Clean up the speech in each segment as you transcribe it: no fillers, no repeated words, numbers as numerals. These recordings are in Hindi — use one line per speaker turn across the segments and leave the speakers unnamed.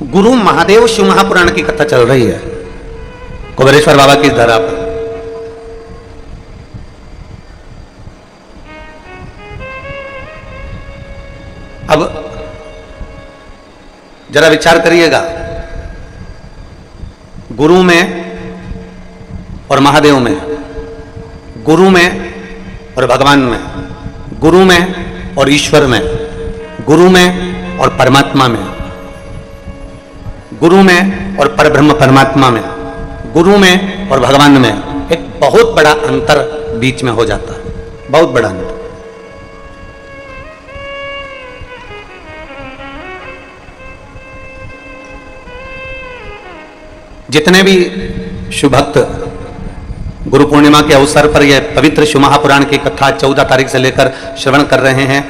गुरु महादेव शिव महापुराण की कथा चल रही है कुबेरेश्वर बाबा की धरा पर। अब जरा विचार करिएगा, गुरु में और महादेव में, गुरु में और भगवान में, गुरु में और ईश्वर में, गुरु में और परमात्मा में, गुरु में और परब्रह्म परमात्मा में, गुरु में और भगवान में एक बहुत बड़ा अंतर बीच में हो जाता है, बहुत बड़ा अंतर। जितने भी शिव भक्त गुरु पूर्णिमा के अवसर पर यह पवित्र शिव महापुराण की कथा 14 तारीख से लेकर श्रवण कर रहे हैं,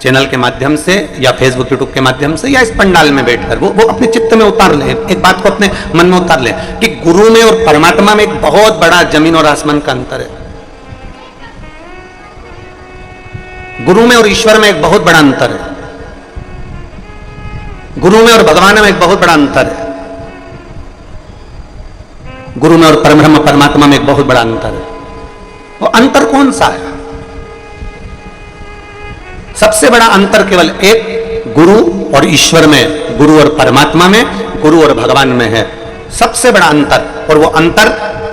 चैनल के माध्यम से या फेसबुक यूट्यूब के माध्यम से या इस पंडाल में बैठकर, वो अपने चित्त में उतार लें, एक बात को अपने मन में उतार लें कि गुरु में और परमात्मा में एक बहुत बड़ा जमीन और आसमान का अंतर है। गुरु में और ईश्वर में एक बहुत बड़ा अंतर है, गुरु में और भगवान में एक बहुत बड़ा अंतर है, गुरु में और परब्रह्म परमात्मा में एक बहुत बड़ा अंतर है। वो अंतर कौन सा है? सबसे बड़ा अंतर केवल एक गुरु और ईश्वर में, गुरु और परमात्मा में, गुरु और भगवान में है, सबसे बड़ा अंतर। और वो अंतर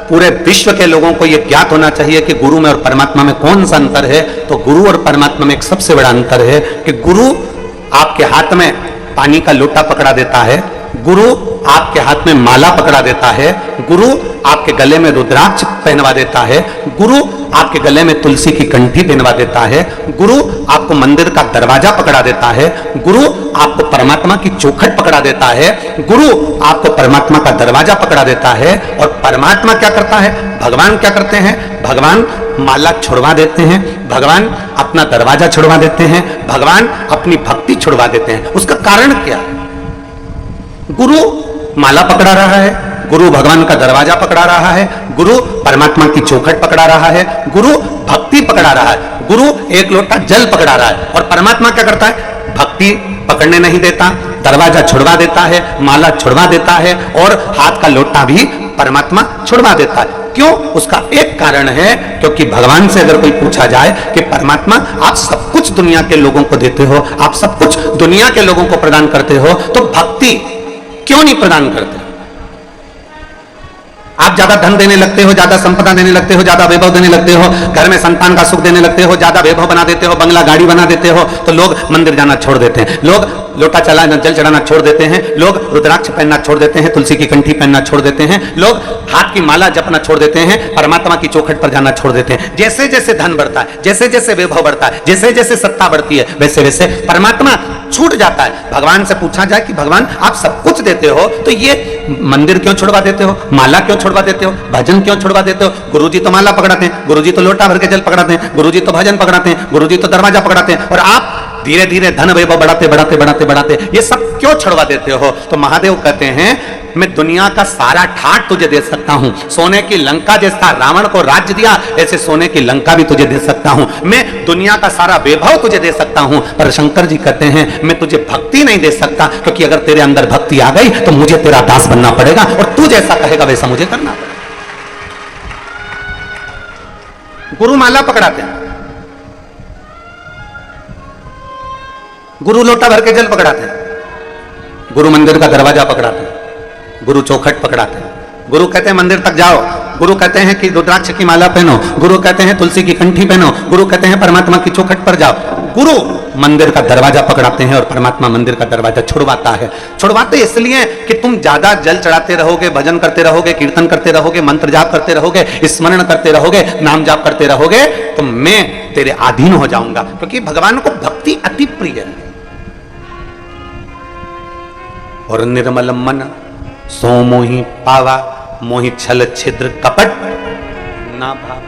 पूरे विश्व के लोगों को यह ज्ञात होना चाहिए कि गुरु में और परमात्मा में कौन सा अंतर है। तो गुरु और परमात्मा में एक सबसे बड़ा अंतर है कि गुरु आपके हाथ में पानी का लोटा पकड़ा देता है, गुरु आपके हाथ में माला पकड़ा देता है, गुरु आपके गले में रुद्राक्ष पहनवा देता है, गुरु आपके गले में तुलसी की कंठी पहनवा देता है, गुरु आपको मंदिर का दरवाजा पकड़ा देता है, गुरु आपको परमात्मा की चौखट पकड़ा देता है, गुरु आपको परमात्मा का दरवाजा पकड़ा देता है। और परमात्मा क्या करता है, भगवान क्या करते हैं? भगवान माला छुड़वा देते हैं, भगवान अपना दरवाजा छुड़वा देते हैं, भगवान अपनी भक्ति छुड़वा देते हैं। उसका कारण क्या है? गुरु माला पकड़ा रहा है, गुरु भगवान का दरवाजा पकड़ा रहा है, गुरु परमात्मा की चौखट पकड़ा रहा है, गुरु भक्ति पकड़ा रहा है, गुरु एक लोटा जल पकड़ा रहा है। और परमात्मा क्या करता है? भक्ति पकड़ने नहीं देता, दरवाजा छुड़वा देता है, माला छुड़वा देता है और हाथ का लोटा भी परमात्मा छुड़वा देता है। क्यों? उसका एक कारण है, क्योंकि भगवान से अगर कोई पूछा जाए कि परमात्मा आप सब कुछ दुनिया के लोगों को देते हो, आप सब कुछ दुनिया के लोगों को प्रदान करते हो, तो भक्ति क्यों नहीं प्रदान करते? आप ज्यादा धन देने लगते हो, ज्यादा संपदा देने लगते हो, ज्यादा वैभव देने लगते हो, घर में संतान का सुख देने लगते हो, ज्यादा वैभव बना देते हो, बंगला गाड़ी बना देते हो, तो लोग मंदिर जाना छोड़ देते हैं, लोग लोटा चलाना जल चढ़ाना छोड़ देते हैं, लोग रुद्राक्ष पहनना छोड़ देते हैं, तुलसी की कंठी पहनना छोड़ देते हैं, लोग हाथ की माला जपना छोड़ देते हैं, परमात्मा की चौखट पर जाना छोड़ देते हैं। जैसे जैसे धन बढ़ता है, जैसे जैसे वैभव बढ़ता है, जैसे जैसे सत्ता बढ़ती है, वैसे वैसे परमात्मा छूट जाता है। भगवान से पूछा जाए कि भगवान आप सब कुछ देते हो, तो ये मंदिर क्यों छुड़वा देते हो, माला क्यों छुड़वा देते हो, भजन क्यों छुड़वा देते हो? गुरुजी तो माला पकड़ाते हैं, गुरुजी तो लोटा भर के जल पकड़ाते हैं, गुरुजी तो भजन पकड़ाते हैं, गुरुजी तो दरवाजा पकड़ाते हैं, और आप धीरे धीरे धन वैभव बढ़ाते बढ़ाते बढ़ाते बढ़ाते ये सब क्यों छुड़वा देते हो? तो महादेव कहते हैं मैं दुनिया का सारा ठाट तुझे दे सकता हूं। सोने की लंका जैसा रावण को राज्य दिया, ऐसे सोने की लंका भी तुझे दे सकता हूं। मैं दुनिया का सारा वैभव तुझे दे सकता हूं, पर शंकर जी कहते हैं मैं तुझे भक्ति नहीं दे सकता, क्योंकि अगर तेरे अंदर भक्ति आ गई तो मुझे तेरा दास बनना पड़ेगा और तू जैसा कहेगा वैसा मुझे करना पड़ेगा। गुरु माला पकड़ाते हैं, गुरु लोटा भर के जल पकड़ाते हैं, गुरु मंदिर का दरवाजा पकड़ाते हैं, गुरु चौखट पकड़ाते हैं, गुरु कहते हैं मंदिर तक जाओ, गुरु कहते हैं कि रुद्राक्ष की माला पहनो, गुरु कहते हैं तुलसी की कंठी पहनो, गुरु कहते हैं परमात्मा की चौखट पर जाओ। गुरु मंदिर का दरवाजा पकड़ाते हैं और परमात्मा मंदिर का दरवाजा छुड़वाता है। छुड़वाते इसलिए कि तुम ज्यादा जल चढ़ाते रहोगे, भजन करते रहोगे, कीर्तन करते रहोगे, मंत्र जाप करते रहोगे, स्मरण करते रहोगे, नाम जाप करते रहोगे, तो मैं तेरे अधीन हो जाऊंगा। क्योंकि भगवान को भक्ति अति प्रिय है। और निर्मल मन सो मोहि पावा, मोहि छल छिद्र कपट ना भावा।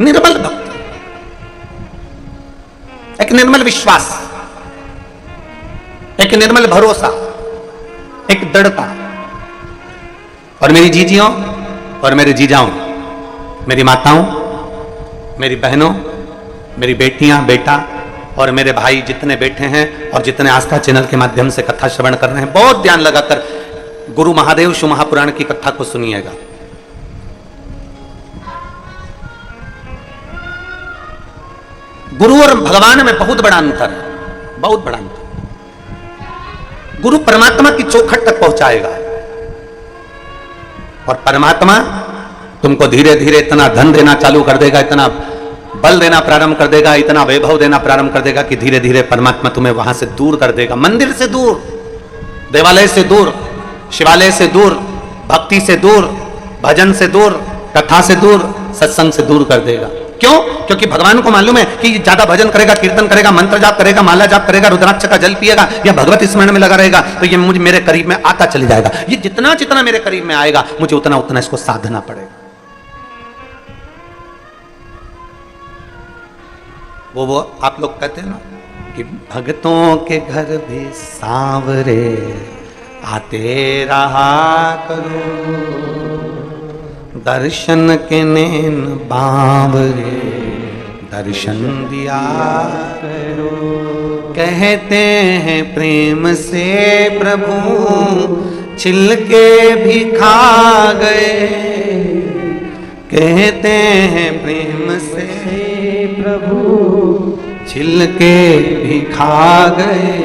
निर्मल भक्ति, एक निर्मल विश्वास, एक निर्मल भरोसा, एक दृढ़ता। और मेरी जीजियों और मेरे जीजाओं, मेरी माताओं, मेरी बहनों, मेरी बेटियां, बेटा, और मेरे भाई जितने बैठे हैं और जितने आस्था चैनल के माध्यम से कथा श्रवण कर रहे हैं, बहुत ध्यान लगाकर गुरु महादेव शिव महापुराण की कथा को सुनिएगा। गुरु और भगवान में बहुत बड़ा अंतर है, बहुत बड़ा अंतर। गुरु परमात्मा की चौखट तक पहुंचाएगा और परमात्मा तुमको धीरे धीरे इतना धन देना चालू कर देगा, इतना बल देना प्रारंभ कर देगा, इतना वैभव देना प्रारंभ कर देगा कि धीरे धीरे परमात्मा तुम्हें वहां से दूर कर देगा। मंदिर से दूर, देवालय से दूर, शिवालय से दूर, भक्ति से दूर, भजन से दूर, कथा से दूर, सत्संग से दूर कर देगा। क्यों? क्योंकि भगवान को मालूम है कि ज्यादा भजन करेगा, कीर्तन करेगा, मंत्र जाप करेगा, माला जाप करेगा, रुद्राक्ष का जल पिएगा या भगवत स्मरण में लगा रहेगा तो ये मुझे मेरे करीब में आता चले जाएगा। ये जितना जितना मेरे करीब में आएगा मुझे उतना उतना इसको साधना पड़ेगा। वो आप लोग कहते हैं ना कि भक्तों के घर भी सांवरे आते रहा करो, दर्शन के नैन बावरे दर्शन दिया करो। कहते हैं प्रेम से प्रभु छिलके भी खा गए, कहते हैं प्रेम से प्रभु छिलके भी खा गए।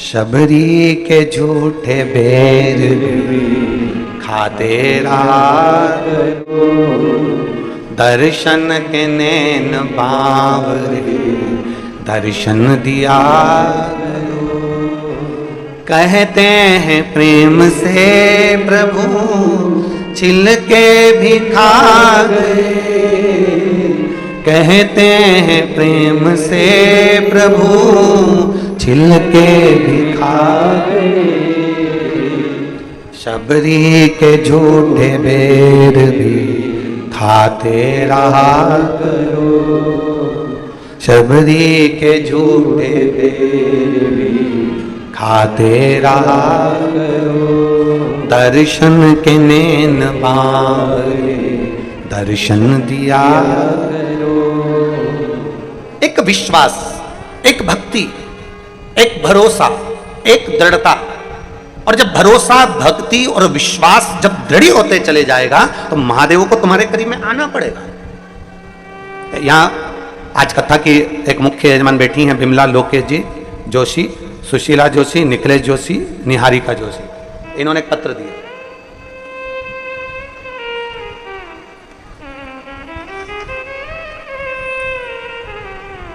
शबरी के झूठे बैर भी खाते रहा करो, दर्शन के नैन बावरे दर्शन दिया करो। कहते हैं प्रेम से प्रभु छिलके भी खा गए, कहते हैं प्रेम से प्रभु छिलके भी खा गए। शबरी के झूठे बैर भी खाते रहा करो, शबरी के झूठे बैर भी खाते रहा करो। दर्शन के नैन बावरे दर्शन दिया करो। एक विश्वास, एक भक्ति, एक भरोसा, एक दृढ़ता, और जब भरोसा, भक्ति और विश्वास जब दृढ़ होते चले जाएगा तो महादेव को तुम्हारे करीब में आना पड़ेगा। यहाँ आज कथा की एक मुख्य यजमान बैठी हैं बिमला लोकेश जी जोशी, सुशीला जोशी, निखिलेश जोशी, निहारिका जोशी। इन्होंने एक पत्र दिया।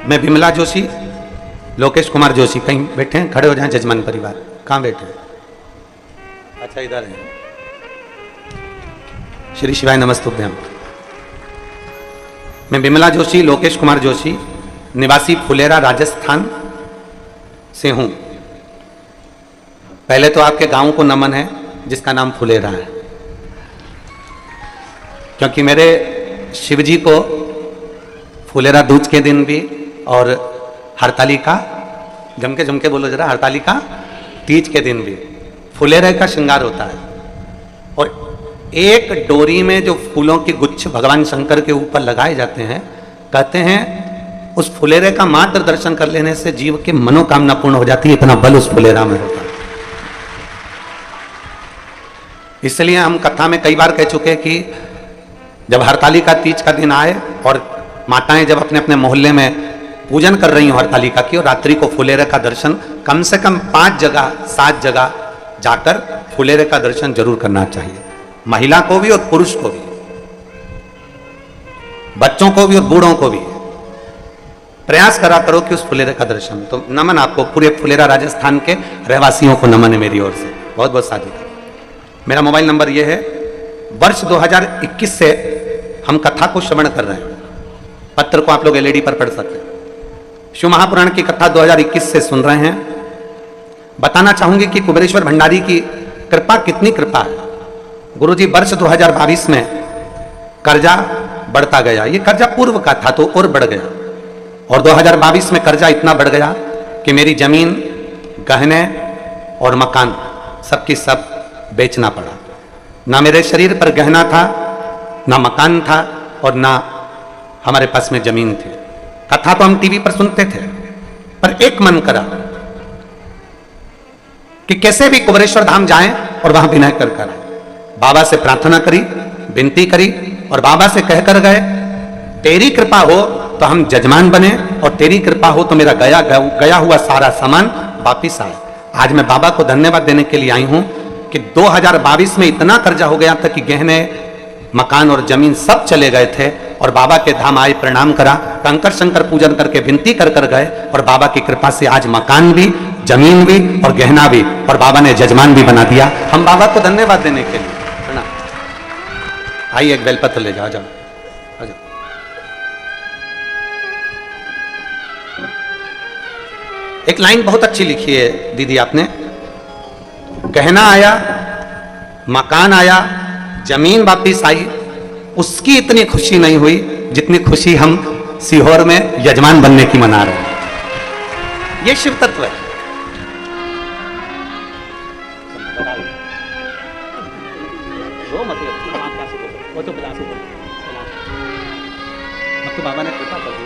मैं बिमला जोशी, लोकेश कुमार जोशी, कहीं बैठे हैं? खड़े हो जाएं जजमान परिवार। कहाँ बैठे हैं? अच्छा इधर है। श्री शिवाय नमस्तुभ्यम। मैं बिमला जोशी, लोकेश कुमार जोशी, निवासी फुलेरा राजस्थान से हूं। पहले तो आपके गांव को नमन है जिसका नाम फुलेरा है, क्योंकि मेरे शिवजी को फुलेरा दूज के दिन भी और हरतालिका, जम के बोलो जरा, हरतालिका तीज के दिन भी फुलेरे का श्रृंगार होता है। और एक डोरी में जो फूलों की गुच्छ भगवान शंकर के ऊपर लगाए जाते हैं, कहते हैं उस फुलेरे का मात्र दर्शन कर लेने से जीव की मनोकामना पूर्ण हो जाती है, इतना बल उस फुलेरा में होता है। इसलिए हम कथा में कई बार कह चुके कि जब हरतालिका तीज का दिन आए और माताएं जब अपने अपने मोहल्ले में पूजन कर रही हो हरतालिका की, और रात्रि को फुलेरे का दर्शन कम से कम 5 जगह 7 जगह जाकर फुलेरे का दर्शन जरूर करना चाहिए। महिला को भी और पुरुष को भी, बच्चों को भी और बूढ़ों को भी प्रयास करा करो कि उस फुलेरे का दर्शन। तो नमन आपको, पूरे फुलेरा राजस्थान के रहवासियों को नमन है मेरी ओर से, बहुत बहुत साधुवाद। मेरा मोबाइल नंबर यह है। वर्ष 2021 से हम कथा को श्रवण कर रहे हैं। पत्र को आप लोग एलईडी पर पढ़ सकते हैं। शिव महापुराण की कथा 2021 से सुन रहे हैं। बताना चाहूंगी कि कुबेरेश्वर भंडारी की कृपा कितनी कृपा है। गुरुजी वर्ष 2022 में कर्जा बढ़ता गया। ये कर्जा पूर्व का था तो और बढ़ गया, और 2022 में कर्जा इतना बढ़ गया कि मेरी जमीन, गहने और मकान सबकी सब बेचना पड़ा। ना मेरे शरीर पर गहना था, ना मकान था, और ना हमारे पास में जमीन थी। कथा तो हम टीवी पर सुनते थे, पर एक मन करा कि कैसे भी कुबेरेश्वर धाम जाएं और वहां विनय कर कर आए। बाबा से प्रार्थना करी, विनती करी और बाबा से कहकर गए, तेरी कृपा हो तो हम जजमान बने और तेरी कृपा हो तो मेरा गया हुआ सारा सामान वापिस आए। आज मैं बाबा को धन्यवाद देने के लिए आई हूं कि 2022 में इतना कर्जा हो गया था कि गहने, मकान और जमीन सब चले गए थे और बाबा के धाम आए, प्रणाम करा, कंकर शंकर पूजन करके विनती कर कर गए और बाबा की कृपा से आज मकान भी, जमीन भी और गहना भी और बाबा ने जजमान भी बना दिया। हम बाबा को धन्यवाद देने के लिए प्रणाम। आइए एक बेलपत्र ले जाओ, जाओ आ जाओ। एक लाइन बहुत अच्छी लिखी है दीदी आपने, गहना आया, मकान आया, जमीन वापिस आई, उसकी इतनी खुशी नहीं हुई जितनी खुशी हम सीहोर में यजमान बनने की मना रहे हैं। ये शिव तत्व है। तो बाबा ने कृपा कर दी।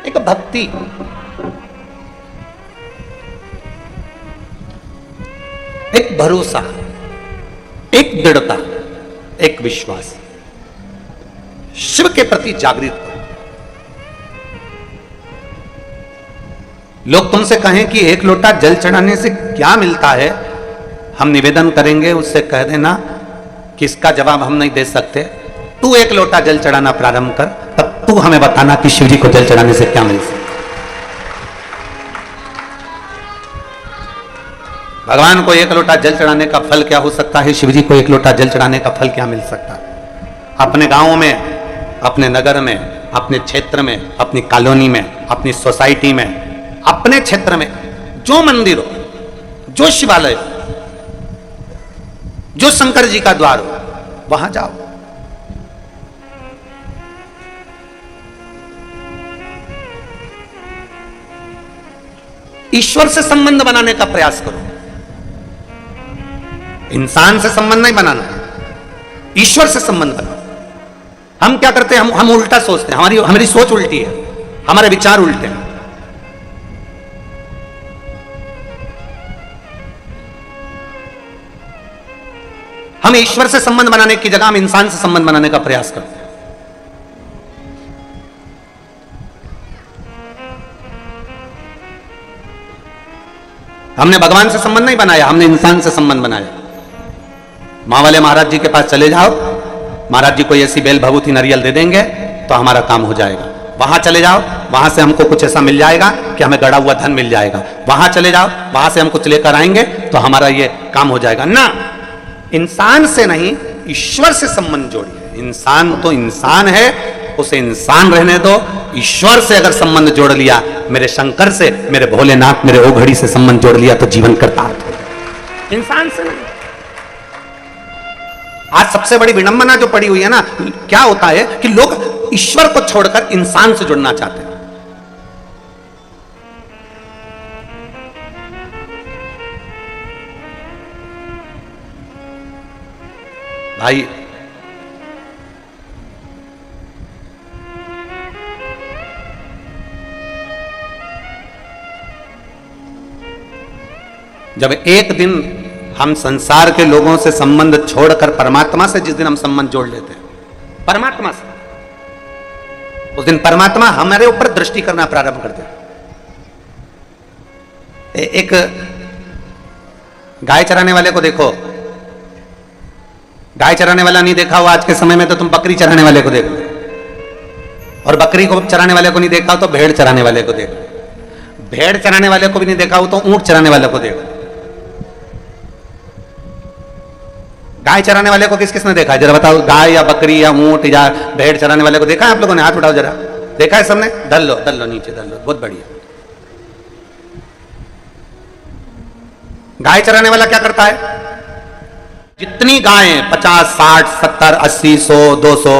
एक भक्ति, एक भरोसा, एक दृढ़ता, एक विश्वास, शिव के प्रति जागृत करो। लोग तुमसे कहें कि एक लोटा जल चढ़ाने से क्या मिलता है, हम निवेदन करेंगे उससे कह देना कि इसका जवाब हम नहीं दे सकते, तू एक लोटा जल चढ़ाना प्रारंभ कर, तब तू हमें बताना कि शिव जी को जल चढ़ाने से क्या मिल सकता। भगवान को एक लोटा जल चढ़ाने का फल क्या हो सकता है, शिव जी को एक लोटा जल चढ़ाने का फल क्या मिल सकता है। अपने गांव में, अपने नगर में, अपने क्षेत्र में, अपनी कॉलोनी में, अपनी सोसाइटी में, अपने क्षेत्र में जो मंदिर हो, जो शिवालय हो, जो शंकर जी का द्वार हो, वहां जाओ। ईश्वर से संबंध बनाने का प्रयास करो। इंसान से संबंध नहीं बनाना, ईश्वर से संबंध बनाओ। हम क्या करते हैं, हम उल्टा सोचते हैं, हमारी सोच उल्टी है, हमारे विचार उल्टे हैं। हम ईश्वर से संबंध बनाने की जगह हम इंसान से संबंध बनाने का प्रयास करते हैं। हमने भगवान से संबंध नहीं बनाया, हमने इंसान से संबंध बनाया। मां वाले महाराज जी के पास चले जाओ, महाराज जी कोई ऐसी बेल भभूति नारियल दे देंगे तो हमारा काम हो जाएगा। वहां चले जाओ, वहां से हमको कुछ ऐसा मिल जाएगा कि हमें गड़ा हुआ धन मिल जाएगा। वहां चले जाओ, वहां से हम कुछ लेकर आएंगे तो हमारा ये काम हो जाएगा। ना, इंसान से नहीं, ईश्वर से संबंध जोड़िए। इंसान तो इंसान है, उसे इंसान रहने दो। ईश्वर से अगर संबंध जोड़ लिया, मेरे शंकर से, मेरे भोलेनाथ, मेरे ओघड़ी से संबंध जोड़ लिया तो जीवन कृतार्थ हो गया। इंसान से नहीं। आज सबसे बड़ी विडंबना जो पड़ी हुई है ना, क्या होता है कि लोग ईश्वर को छोड़कर इंसान से जुड़ना चाहते हैं। भाई, जब एक दिन हम संसार के लोगों से संबंध छोड़कर परमात्मा से जिस दिन हम संबंध जोड़ लेते हैं, परमात्मा से, उस दिन परमात्मा हमारे ऊपर दृष्टि करना प्रारंभ करते हैं। एक गाय चराने वाले को देखो, गाय चराने वाला नहीं देखा हो आज के समय में तो तुम बकरी चराने वाले को देखो, और बकरी को चराने वाले को नहीं देखा हो तो भेड़ चराने वाले को देखो, भेड़ चराने वाले को भी नहीं देखा हो तो ऊंट चराने वाले को देखो। गाय चराने वाले को किस किसने देखा है जरा बताओ? गाय या बकरी या ऊंट या भेड़ चराने वाले को देखा है आप लोगों ने? हाथ उठाओ जरा। देखा है सबने? धर लो नीचे धर लो, बहुत बढ़िया। गाय चराने वाला क्या करता है? जितनी गायें 50, 60, 70, 80, 100, 200,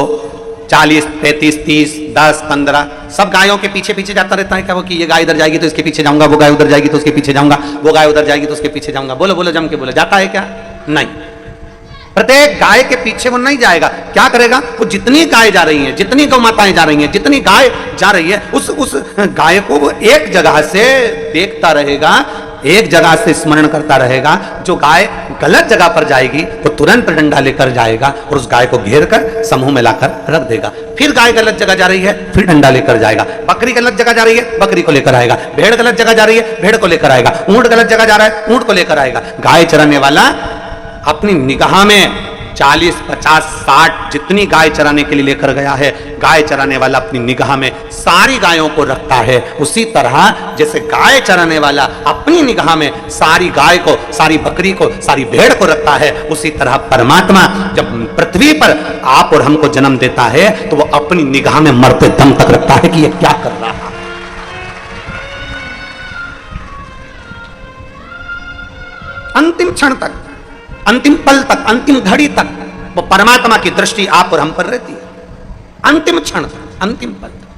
40, 33, 30 10, 15 सब गायों के पीछे पीछे जाता रहता है क्या वो कि ये गाय इधर जाएगी तो इसके पीछे जाऊंगा, वो गाय उधर जाएगी तो उसके पीछे जाऊंगा, वो गाय उधर जाएगी तो उसके पीछे जाऊंगा? बोलो बोलो जम के बोलो, जाता है क्या? नहीं। प्रत्येक गाय के पीछे वो नहीं जाएगा। क्या करेगा? वो जितनी गाय जा रही हैं, जितनी गौ माताएं जा रही हैं, जितनी गाय जा रही है, उस गाय को वो एक जगह से देखता रहेगा, एक जगह से स्मरण करता रहेगा। जो गाय गलत जगह पर जाएगी वो तुरंत डंडा लेकर जाएगा और उस गाय को घेर कर समूह में लाकर रख देगा। फिर गाय गलत जगह जा रही है, फिर डंडा लेकर जाएगा। बकरी गलत जगह जा रही है, बकरी को लेकर आएगा। भेड़ गलत जगह जा रही है, भेड़ को लेकर आएगा। ऊंट गलत जगह जा रहा है, ऊंट को लेकर आएगा। गाय चराने वाला अपनी निगाह में 40, 50, 60 जितनी गाय चराने के लिए लेकर गया है, गाय चराने वाला अपनी निगाह में सारी गायों को रखता है। उसी तरह जैसे गाय चराने वाला अपनी निगाह में सारी गाय को, सारी बकरी को, सारी भेड़ को रखता है, उसी तरह परमात्मा जब पृथ्वी पर आप और हमको जन्म देता है तो वो अपनी निगाह में मरते दम तक रखता है कि ये क्या कर रहा है। अंतिम क्षण तक, अंतिम पल तक, अंतिम घड़ी तक वो परमात्मा की दृष्टि आप और हम पर रहती है। अंतिम क्षण तक, अंतिम पल तक।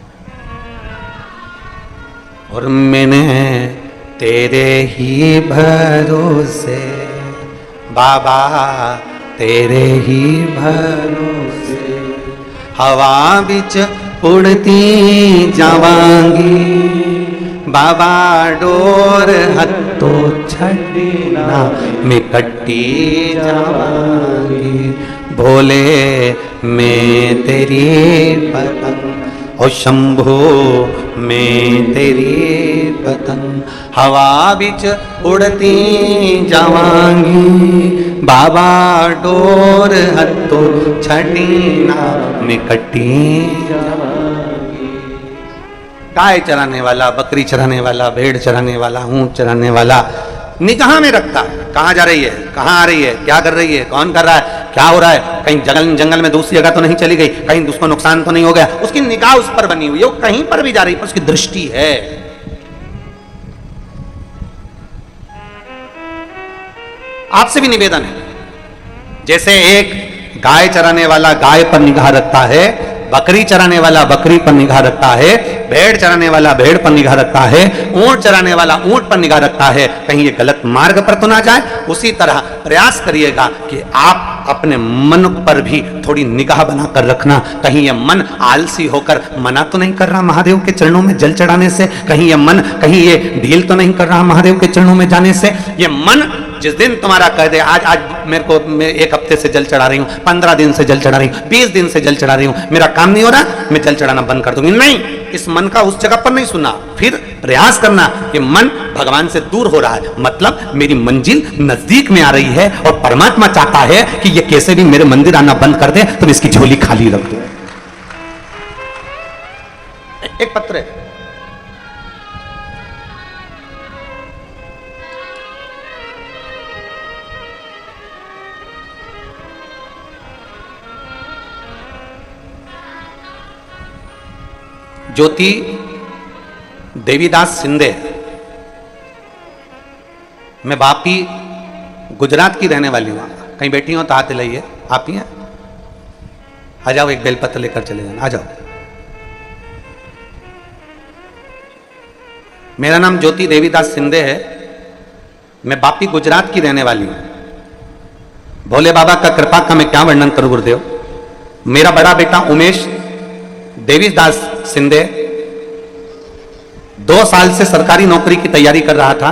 और मैंने तेरे ही भरोसे बाबा, तेरे ही भरोसे हवा बिच उड़ती जावांगी बाबा, डोर हत्तो छड़ना मैं कट्टी जावांगी। भोले मैं तेरी पतंग, ओ शंभो मैं तेरी पतंग, हवा बिच उड़ती जावांगी बाबा, डोर हत्तो छड़ना मैं कट्टी जावांगी। गाय चराने वाला, बकरी चराने वाला, भेड़ चराने वाला, ऊंट चराने वाला निगाह में रखता है कहां जा रही है, कहां आ रही है, क्या कर रही है, कौन कर रहा है, क्या हो रहा है, कहीं जंगल में दूसरी जगह तो नहीं चली गई, कहीं उसको नुकसान तो नहीं हो गया। उसकी निगाह उस पर बनी हुई है, वो कहीं पर भी जा रही है, पर उसकी दृष्टि है। आपसे भी निवेदन है, जैसे एक गाय चराने वाला गाय पर निगाह रखता है, बकरी चराने वाला बकरी पर निगाह रखता है, भेड़ चराने वाला भेड़ पर निगाह रखता है, ऊंट चराने वाला ऊंट पर निगाह रखता है, कहीं ये गलत मार्ग पर तो ना जाए। उसी तरह प्रयास करिएगा कि आप अपने मन पर भी थोड़ी निगाह बनाकर रखना, कहीं ये मन आलसी होकर मना तो नहीं कर रहा महादेव के चरणों में जल चढ़ाने से, कहीं ये मन कहीं ये ढील तो नहीं कर रहा महादेव के चरणों में जाने से। ये मन जिस दिन तुम्हारा कह दे आज मेरे को, मैं 1 हफ्ते से जल चढ़ा रही हूं, 15 दिन से जल चढ़ा रही हूं, 20 दिन से जल चढ़ा रही हूं, मेरा काम नहीं हो रहा, मैं जल चढ़ाना बंद कर दूंगी, नहीं, इस मन का उस जगह पर नहीं सुना। फिर प्रयास करना कि मन भगवान से दूर हो रहा है, मतलब मेरी मंजिल नजदीक में आ रही है और परमात्मा चाहता है कि ये कैसे भी मेरे मंदिर आना बंद कर दे तो मैं इसकी झोली खाली रख दूं। एक पत्र है, ज्योति देवीदास सिंधे, मैं वापी गुजरात की रहने वाली हूँ। कहीं बैठी हो तो हाथ हिलाइए, आप ही हैं, आ जाओ, एक बेलपत्र लेकर चले जाना, आ जाओ। मेरा नाम ज्योति देवीदास सिंधे है, मैं वापी गुजरात की रहने वाली हूँ। भोले बाबा का कृपा का मैं क्या वर्णन करूं गुरुदेव। मेरा बड़ा बेटा उमेश देवीदास सिंधे 2 साल से सरकारी नौकरी की तैयारी कर रहा था,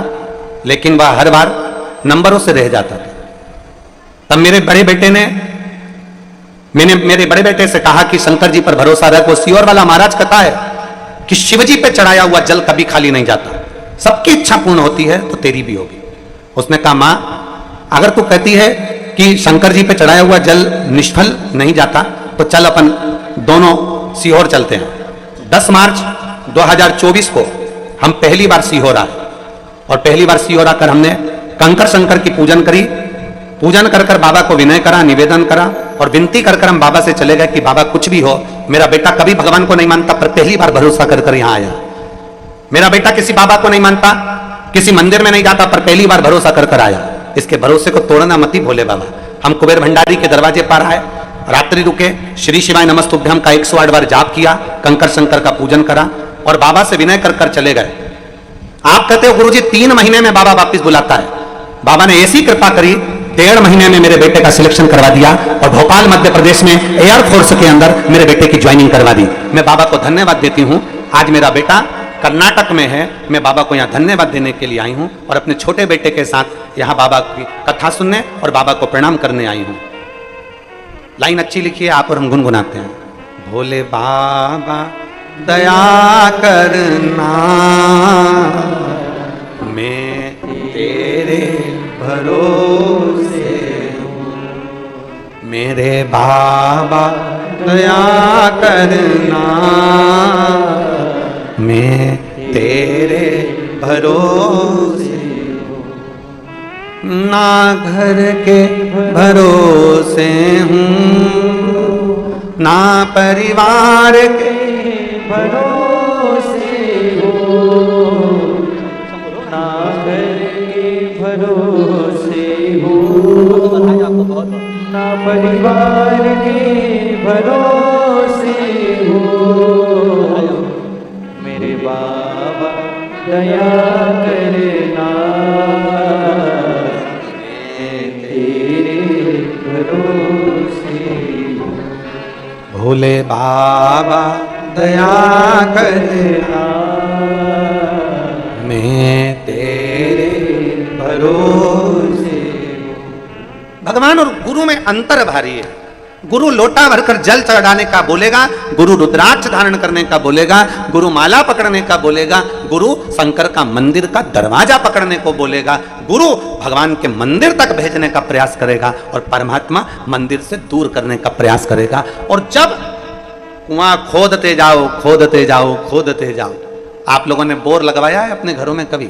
लेकिन वह हर बार नंबरों से रह जाता था। तब मेरे बड़े बेटे ने, मैंने मेरे बड़े बेटे से कहा कि शंकर जी पर भरोसा रख, वो सियोर वाला महाराज कथा है कि शिवजी पे चढ़ाया हुआ जल कभी खाली नहीं जाता, सबकी इच्छा पूर्ण होती है तो तेरी भी होगी। उसने कहा मां, अगर तू कहती है कि शंकर जी पे चढ़ाया हुआ जल निष्फल नहीं जाता तो चल अपन दोनों सीहोर चलते हैं। 10 मार्च 2024 को हम पहली बार सीहोर आए और पहली बार सीहोर आकर हमने कंकर शंकर की पूजन करी। पूजन कर कर बाबा को विनय करा, निवेदन करा और विनती कर कर हम बाबा से चले गए कि बाबा कुछ भी हो, मेरा बेटा कभी भगवान को नहीं मानता पर पहली बार भरोसा कर कर यहां आया। मेरा बेटा किसी बाबा को नहीं मानता, किसी मंदिर में नहीं जाता, पर पहली बार भरोसा कर कर आया। इसके भरोसे को तोड़ना मत ही भोले बाबा। हम कुबेर भंडारी के दरवाजे पर आए, रात्रि रुके, श्री शिवाय नमस्तुभ्यम का 108 बार जाप किया, कंकर शंकर का पूजन करा और बाबा से विनय कर कर चले गए। आप कहते हो गुरुजी 3 महीने में बाबा वापस बुलाता है। बाबा ने ऐसी कृपा करी, 1.5 महीने में मेरे बेटे का सिलेक्शन करवा दिया और भोपाल मध्य प्रदेश में एयरफोर्स के अंदर मेरे बेटे की ज्वाइनिंग करवा दी। मैं बाबा को धन्यवाद देती हूं। आज मेरा बेटा कर्नाटक में है, मैं बाबा को यहाँ धन्यवाद देने के लिए आई हूँ और अपने छोटे बेटे के साथ यहाँ बाबा की कथा सुनने और बाबा को प्रणाम करने आई हूँ। लाइन अच्छी लिखी है आप और हम गुनगुनाते हैं। भोले बाबा दया करना, मैं तेरे भरोसे हूँ। मेरे बाबा दया करना, मैं तेरे भरोसे हूँ। ना घर के भरोसे हूँ, ना परिवार के भरोसे हूँ,
ना घर के भरोसे हूँ, ना परिवार के भरोसे हूँ। मेरे बाबा दया करना, मैं तेरे भरोसे हूँ।
भोले बाबा दया करना, मैं तेरे भरोसे हूँ। भगवान और गुरु में अंतर भारी है। गुरु लोटा भरकर जल चढ़ाने का बोलेगा, गुरु रुद्राक्ष धारण करने का बोलेगा, गुरु माला पकड़ने का बोलेगा, गुरु शंकर का मंदिर का दरवाजा पकड़ने को बोलेगा, गुरु भगवान के मंदिर तक भेजने का प्रयास करेगा और परमात्मा मंदिर से दूर करने का प्रयास करेगा। और जब कुआं खोदते जाओ खोदते जाओ खोदते जाओ, आप लोगों ने बोर लगवाया है अपने घरों में? कभी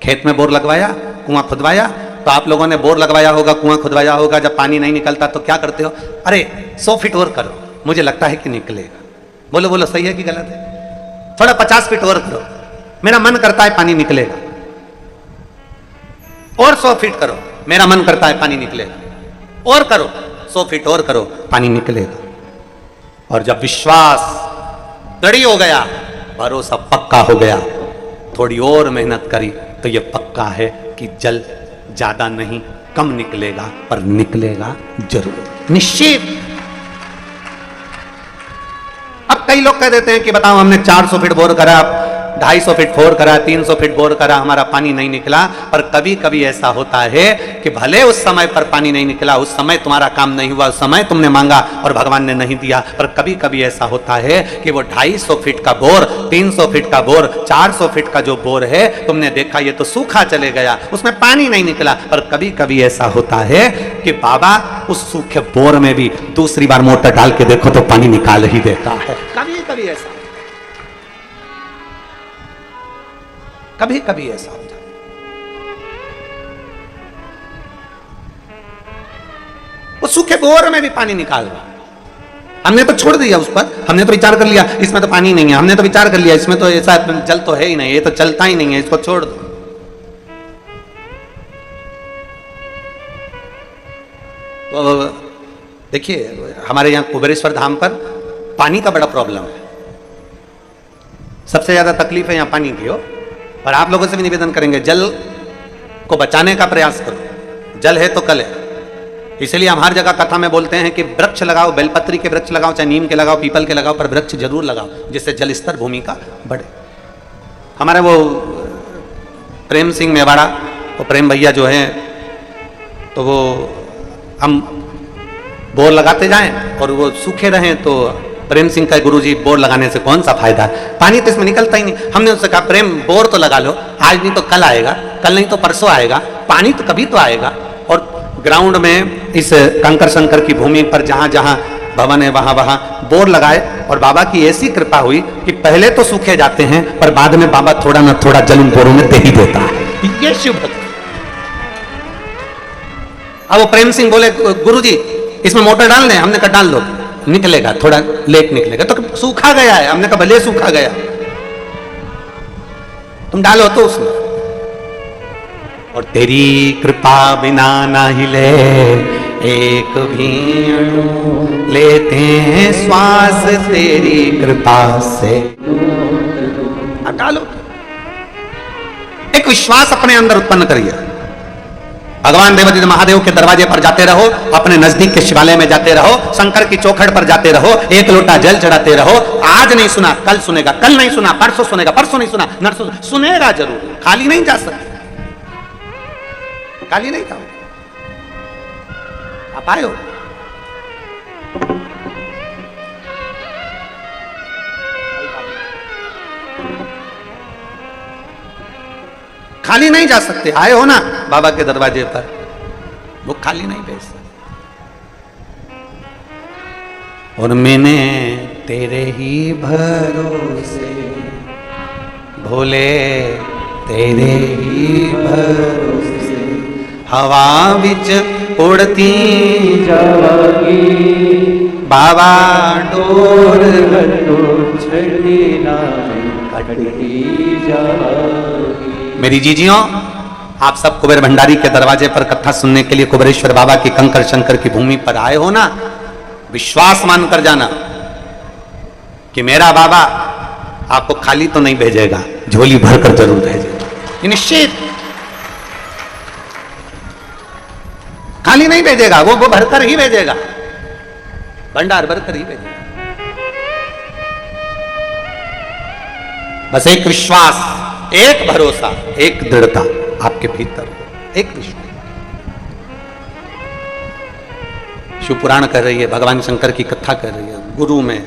खेत में बोर लगवाया, कुआं खुदवाया? तो आप लोगों ने बोर लगवाया होगा, कुआं खुदवाया होगा। जब पानी नहीं निकलता तो क्या करते हो? अरे 100 फीट और करो, मुझे लगता है कि निकलेगा। बोलो बोलो, सही है कि गलत है? थोड़ा 50 फीट और करो, मेरा मन करता है पानी निकलेगा। और 100 फीट करो, मेरा मन करता है पानी निकलेगा। और करो, 100 फीट और करो, पानी निकलेगा। और जब विश्वास दृढ़ हो गया, भरोसा पक्का हो गया, थोड़ी और मेहनत करी तो ये पक्का है कि जल ज्यादा नहीं कम निकलेगा, पर निकलेगा जरूर, निश्चित। अब कई लोग कह देते हैं कि बताओ हमने 400 फीट बोर करा, 250 फीट बोर करा, 300 फीट बोर करा, हमारा पानी नहीं निकला। पर कभी कभी ऐसा होता है कि भले उस समय पर पानी नहीं निकला, उस समय तुम्हारा काम नहीं हुआ, उस समय तुमने मांगा और भगवान ने नहीं दिया, पर कभी कभी ऐसा होता है कि वो 250 फीट का बोर, 300 फीट का बोर, 400 फीट का जो बोर है, तुमने देखा ये तो सूखा चले गया, उसमें पानी नहीं निकला। पर कभी कभी ऐसा होता है कि बाबा उस सूखे बोर में भी दूसरी बार मोटर डाल के देखो तो पानी निकाल ही देता है। कभी कभी ऐसा, कभी कभी ऐसा होता है। वो सूखे बोर में भी पानी निकाल रहा। हमने तो छोड़ दिया उस पर, हमने तो विचार कर लिया इसमें तो पानी नहीं है, हमने तो विचार कर लिया इसमें तो ऐसा जल तो है ही नहीं, ये तो चलता ही नहीं है, इसको छोड़ दो। तो देखिए हमारे यहां कुबेरेश्वर धाम पर पानी का बड़ा प्रॉब्लम है, सबसे ज्यादा तकलीफ है यहां पानी की हो। और आप लोगों से भी निवेदन करेंगे, जल को बचाने का प्रयास करो। जल है तो कल है, इसलिए हम हर जगह कथा में बोलते हैं कि वृक्ष लगाओ, बेलपत्री के वृक्ष लगाओ, चाहे नीम के लगाओ, पीपल के लगाओ, पर वृक्ष जरूर लगाओ, जिससे जल स्तर भूमि का बढ़े। हमारे वो प्रेम सिंह मेवाड़ा, वो प्रेम भैया जो है, तो वो हम बोर लगाते जाएं और वो सूखे रहें तो प्रेम सिंह का गुरुजी बोर लगाने से कौन सा फायदा है, पानी तो इसमें निकलता ही नहीं। हमने उससे कहा प्रेम बोर तो लगा लो, आज नहीं तो कल आएगा, कल नहीं तो परसों आएगा, पानी तो कभी तो आएगा। और ग्राउंड में इस कंकर शंकर की भूमि पर जहां जहां भवन है वहां वहां बोर लगाए और बाबा की ऐसी कृपा हुई कि पहले तो सूखे जाते हैं पर बाद में बाबा थोड़ा ना थोड़ा जल इन बोरों में दे ही देता है। ये शुभ भक्ति। अब वो प्रेम सिंह बोले गुरुजी इसमें मोटर डाल दें, हमने कहा डाल दो, निकलेगा, थोड़ा लेट निकलेगा। तो सूखा गया है, हमने कहा भले सूखा गया, तुम डालो तो उसमें। और तेरी कृपा बिना ना हिले एक भी अणु लेते हैं श्वास तेरी कृपा से। हटा लो, एक विश्वास अपने अंदर उत्पन्न करिए। भगवान देवादिदेव महादेव के दरवाजे पर जाते रहो, अपने नजदीक के शिवालय में जाते रहो, शंकर की चौखट पर जाते रहो, एक लोटा जल चढ़ाते रहो। आज नहीं सुना कल सुनेगा, कल नहीं सुना परसों सुनेगा, परसों नहीं सुना नरसों सुनेगा जरूर। खाली नहीं जा सकते, खाली नहीं जाओ। आप आए हो, खाली नहीं जा सकते। आए हो ना बाबा के दरवाजे पर, वो खाली नहीं भेज सकते। और मैंने तेरे ही भरोसे भोले, तेरे ही भरोसे हवा विच उड़ती
जागी
बाबा डोर
छड़ी ना कटती जागी।
मेरी जीजियों, आप सब कुबेर भंडारी के दरवाजे पर कथा सुनने के लिए कुबेरेश्वर बाबा की कंकर शंकर की भूमि पर आए हो ना, विश्वास मानकर जाना कि मेरा बाबा आपको खाली तो नहीं भेजेगा, झोली भरकर जरूर भेजेगा। निश्चित खाली नहीं भेजेगा, वो भरकर ही भेजेगा, भंडार भरकर ही भेजेगा। बस एक विश्वास, एक भरोसा, एक दृढ़ता आपके भीतर, एक विश्वास। शिव पुराण कर रही है, भगवान शंकर की कथा कर रही है। गुरु में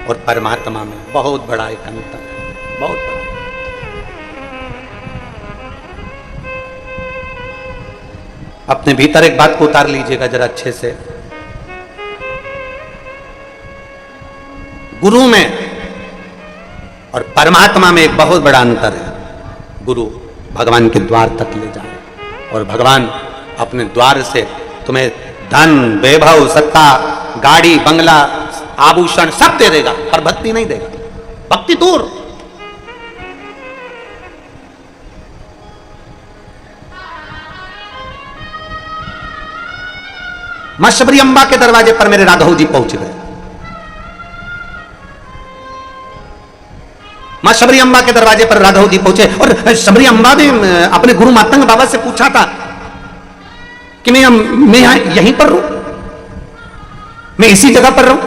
और परमात्मा में बहुत बड़ा एक अंतर है, बहुत बड़ा। अपने भीतर एक बात को उतार लीजिएगा जरा अच्छे से। गुरु में और परमात्मा में एक बहुत बड़ा अंतर है। गुरु भगवान के द्वार तक ले जाए और भगवान अपने द्वार से तुम्हें धन, वैभव, सत्ता, गाड़ी, बंगला, आभूषण सब दे देगा, पर भक्ति नहीं देगा। भक्ति दूर। मां शबरी अम्बा के दरवाजे पर मेरे राघव जी पहुंच गए। मां शबरी अम्बा के दरवाजे पर राघव जी पहुंचे और शबरी अम्बा ने अपने गुरु मातंग बाबा से पूछा था कि मैं यहीं पर रहूं, मैं इसी जगह पर रहूं।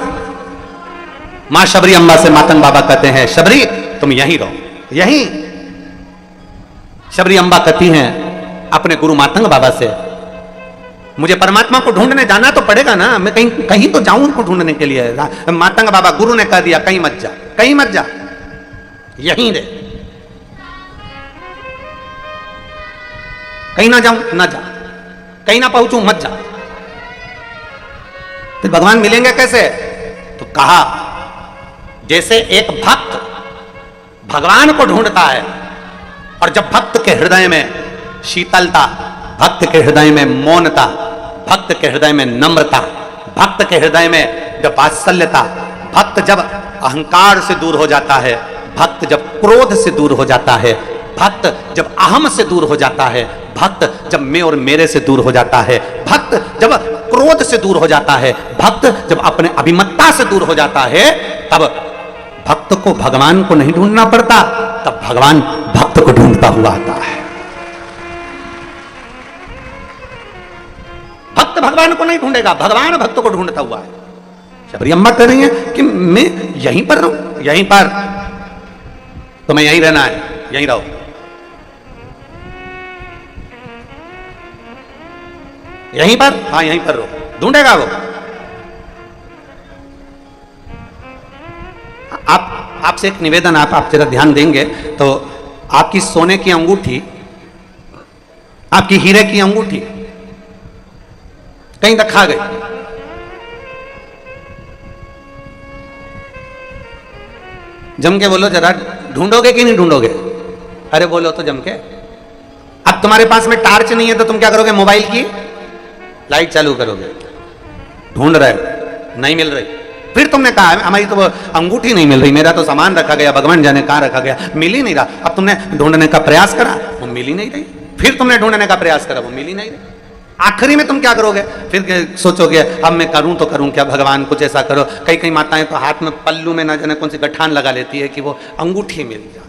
मां शबरी अम्बा से मातंग बाबा कहते हैं, शबरी तुम यहीं रहो, यहीं। शबरी अम्बा कहती हैं अपने गुरु मातंग बाबा से, मुझे परमात्मा को ढूंढने जाना तो पड़ेगा ना, मैं कहीं तो जाऊं उनको ढूंढने के लिए। मातंग बाबा गुरु ने कह दिया, कहीं मत जा, कहीं मत जा, यहीं रहे, कहीं ना जाऊं ना जा, कहीं ना पहुंचूं मत जा। फिर भगवान मिलेंगे कैसे? तो कहा जैसे एक भक्त भगवान को ढूंढता है और जब भक्त के हृदय में शीतलता, भक्त के हृदय में मौनता, भक्त के हृदय में नम्रता, भक्त के हृदय में जब वात्सल्यता, भक्त जब अहंकार से दूर हो जाता है, भक्त जब क्रोध से दूर हो जाता है, भक्त जब अहम से दूर हो जाता है, भक्त जब मैं और मेरे से दूर हो जाता है, भक्त जब क्रोध से दूर हो जाता है, भक्त जब अपने अभिमत्ता से दूर हो जाता है, तब भक्त को भगवान को नहीं ढूंढना पड़ता, तब भगवान भक्त को ढूंढता हुआ आता है। भक्त भगवान को नहीं ढूंढेगा, भगवान भक्त को ढूंढता हुआ है। शबरी अम्मा कह रही है कि मैं यहीं पर रहूं, यहीं पर, तुम्हें यहीं रहना है, यहीं रहो। यहीं पर, हाँ यहीं पर रहो, ढूंढेगा वो। आपसे एक निवेदन, आप जरा ध्यान देंगे तो आपकी सोने की अंगूठी, आपकी हीरे की अंगूठी कहीं तक खा गई, जम के बोलो जरा, ढूंढोगे कि नहीं ढूंढोगे? अरे बोलो तो जम के। अब तुम्हारे पास में टार्च नहीं है तो तुम क्या करोगे? मोबाइल की लाइट चालू करोगे, ढूंढ रहे, नहीं मिल रही। फिर तुमने कहा हमारी तो अंगूठी नहीं मिल रही, मेरा तो सामान रखा गया, भगवान जाने कहां रखा गया, मिल ही नहीं रहा। अब तुमने ढूंढने का प्रयास करा, वो मिल ही नहीं रही। फिर तुमने ढूंढने का प्रयास करा, वो मिल ही नहीं रही। आखिरी में तुम क्या करोगे? फिर सोचोगे अब मैं करूं तो करूं क्या, भगवान कुछ ऐसा करो। कई कई माताएं तो हाथ में पल्लू में ना जाने कौन सी गठान लगा लेती है कि वो अंगूठी मिल जाए,